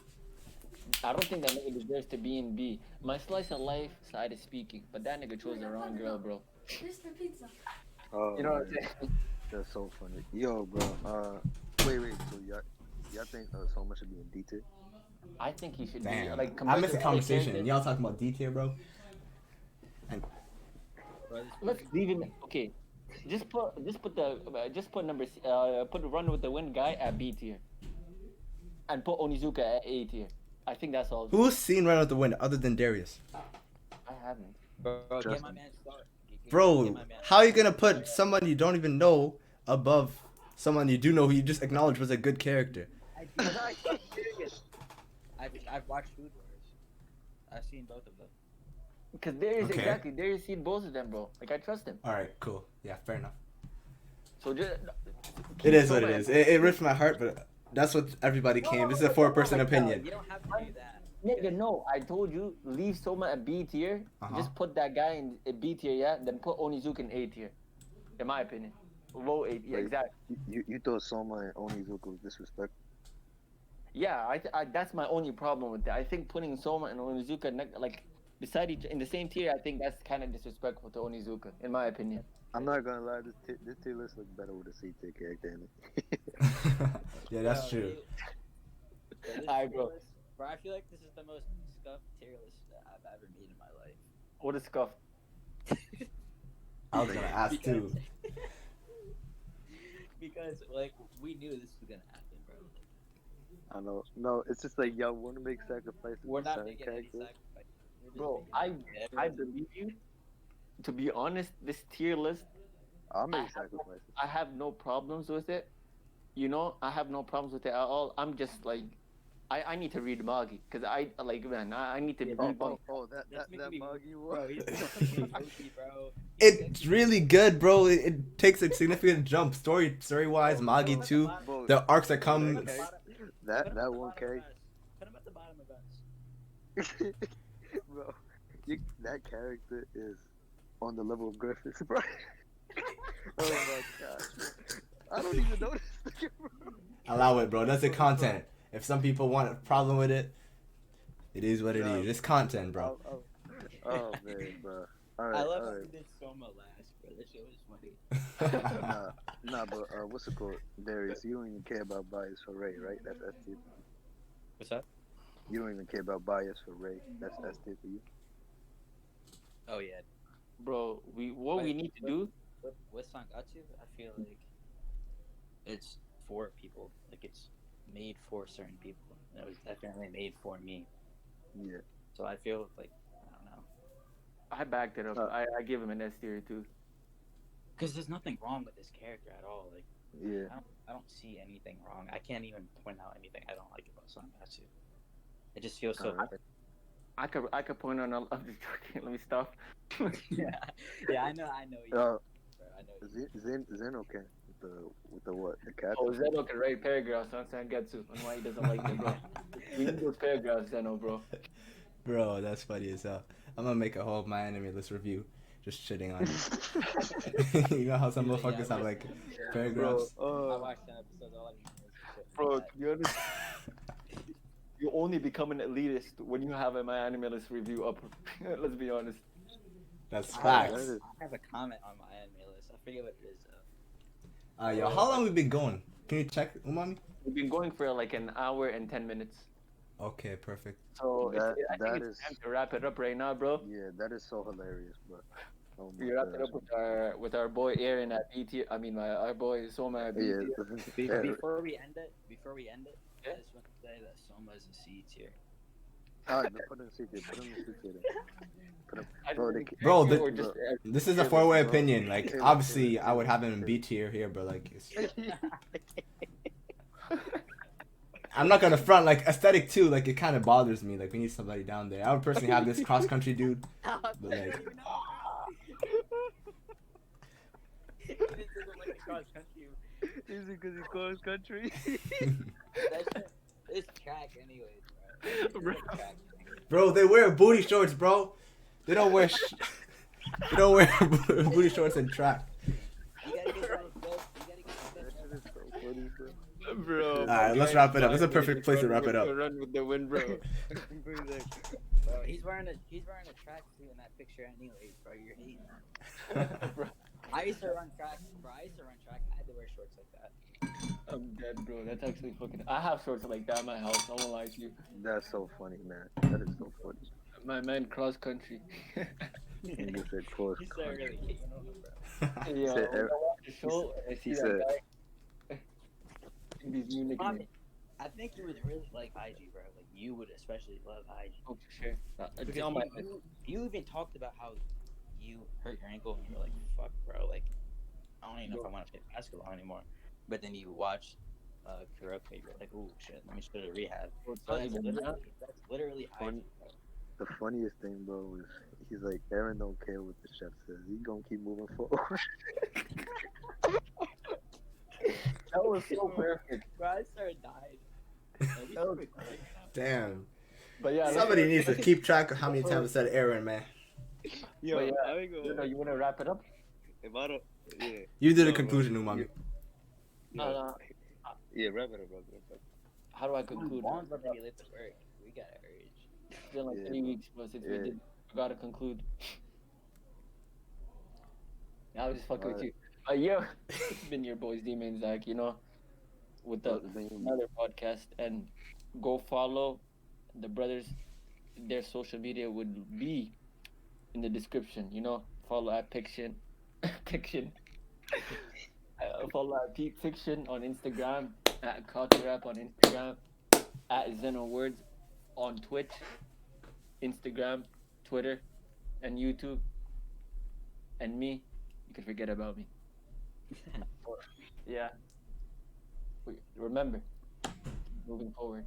I don't think that nigga deserves to be in B. My slice of life side is speaking, but that nigga chose the wrong girl, bro. Mr. Pizza. Oh, You know what I'm man. saying? That's so funny. Yo, bro. Wait. So y'all think Soma should be in D tier? I think he should damn. be like. I compared missed to the other conversation. characters- Y'all talking about D tier, bro? Let's leave him. Okay, just put number put Run with the Wind guy at B tier, and put Onizuka at A tier. I think that's all. Who's seen Run Out the Wind other than Darius? I haven't. Bro, get Justin. my man started. Bro, how are you gonna put someone you don't even know above someone you do know who you just acknowledged was a good character? I've watched Food Wars. I've seen both of them. Because Darius, Okay. exactly, Darius seen both of them, bro. Like I trust him. All right, cool. Yeah, fair enough. So just It is what it is. It ripped my heart, but that's what everybody came. This is a 4-person opinion. You don't have to do that. Nigga, no, I told you, leave Soma at B tier. Just put that guy in a B tier, yeah? Then put Onizuka in A tier. In my opinion. Vote A, yeah, Like, exactly. You thought Soma and Onizuka was disrespectful. Yeah, I that's my only problem with that. I think putting Soma and Onizuka like beside each in the same tier, I think that's kind of disrespectful to Onizuka, in my opinion. I'm not gonna lie, this tier list looks better with a C tier character in it. Yeah, that's true. Alright, bro. Bro, I feel like this is the most scuffed tier list that I've ever made in my life. What a scuff. I was gonna ask too. Because like we knew this was gonna happen, bro. I know. No, it's just like y'all want to make sacrifices. We're for not certain making any characters. sacrifices. We're just Bro, making I believe you. To be honest, this tier list, I'll I make have sacrifices. I have no problems with it. You know, I have no problems with it at all. I'm just like, I need to read Magi because I need to be Oh, bunked. that That's making me- Magi bro, one. he's OP, bro. It's really good, bro. It takes a significant jump. Story wise, Magi Put him at the 2. bottom- Bro, The arcs that put him come. at the bottom- that put him at the one bottom of character. us. Put him at the bottom of us. Bro, that character is on the level of Griffiths, bro. Oh my gosh. I don't even know this nigga, bro. Allow it, bro. That's the content. If some people want a problem with it, it is what it is. It's content, bro. Oh man, bro. All I right, love all how right. we did Soma last, bro. That shit was funny. Nah, but what's it called? Darius, you don't even care about bias for Ray, right? That's S tier. What's up? You don't even care about bias for Ray. That's S tier for you. Oh yeah. Bro, what we need to do. With Sangatsu, I feel like it's for people. Like it's made for certain people. It was definitely made for me. Yeah. So I feel like I don't know. I backed it up. I give him an S tier too. Because there's nothing wrong with this character at all. Like Yeah. I don't see anything wrong. I can't even point out anything I don't like about Sangatsu. It just feels so. I could point on. I'm just joking. Let me stop. yeah, I know. You, Uh, bro, I know. You. Xeno can with the what? The cat? Oh, Xeno can write paragraphs on Sangetsu on why he doesn't like it, bro. We need those paragraphs, Xeno, bro. Bro, that's funny as hell. I'm gonna make a whole My Anime List review, just shitting on it. You know how some motherfuckers have like paragraphs. I watched 10 episodes. All I need is Bro, to be honest, you only become an elitist when you have a My Anime List review up. Let's be honest. That's I facts. have a comment on my anime list. I forget what it is though. Yo, how long we been going? Can you check, Umami? We've been going for like an hour and 10 minutes. Okay, perfect. So That- I think that it's is- time to wrap it up right now, bro. Yeah, that is so hilarious, bro. Oh my We wrap it gosh. up with our boy Aaron at BT. I mean, our boy Soma at BT. Yeah. Before we end it, Yeah. I just want to say that Soma is a C tier. Alright, put in the C tier. Put in the C tier. Put him. I Bro, don't they- Bro, think the- or just This is a Taylor, 4-way bro. opinion. Like, Taylor, obviously, Taylor, I would have him Taylor. in B tier here, but like, I'm not gonna front. Like, aesthetic too. Like, it kind of bothers me. Like, we need somebody down there. I would personally have this cross country dude. But like, Is it because he's cross country? It's track anyways, bro. Bro. bro, they wear booty shorts, bro. They don't wear. They don't wear booty shorts and track. You gotta get those books. You gotta get That those shit is so funny, bro. Bro. Alright, let's wrap it up. That's a perfect place to wrap it up. Run with the wind, bro. Bro, he's wearing a track suit in that picture anyways, bro. You're hating. Bro, I used to run track, bro. I had to wear shorts like that. I'm dead, bro. That's actually fucking. I have shorts like that in my house. I won't lie to you. That's so funny, man. That is so funny. My man, cross country. And you said cross He's so country. really hating on him, bro. Yeah, said when I watch the show, I see he that said- guy. These new nicknames. I think you would really like IG, bro. Like you would especially love IG. Oh, for sure. It's Because on my. you even talked about how you hurt your ankle and you were like, fuck, bro. Like, I don't even know if I want to play basketball anymore. But then you watch Kuroko, you're like, ooh, shit, let me just go to rehab. So that's literally Fun- IG, bro. The funniest thing, bro, is he's like, Aaron don't care what the chef says. He gonna keep moving forward. was so perfect. Bro, I started dying. Like, That was- Damn. But yeah, Somebody needs to keep track of how many times I said Aaron, man. Yo, But yeah, I ain't gonna. you wanna wrap it up? If I don't, yeah. You did a No, conclusion, Umami. Yeah, Uh, yeah, wrap it up. how do I conclude? Juan's about to be late to work. We got to urge. It's been like Yeah, 3 bro. weeks, bro, since we Yeah. did. I gotta conclude. I was just fucking with Alright. you. Yeah, it's been your boys, D-Man Zach, you know, with the another podcast. And go follow the brothers. Their social media would be in the description, you know. Follow at Piction. Piction. Follow at Peak Fiction on Instagram, at Katzurap on Instagram, at Xeno Words on Twitch, Instagram, Twitter, and YouTube. And me, you can forget about me. Yeah. Remember, moving forward.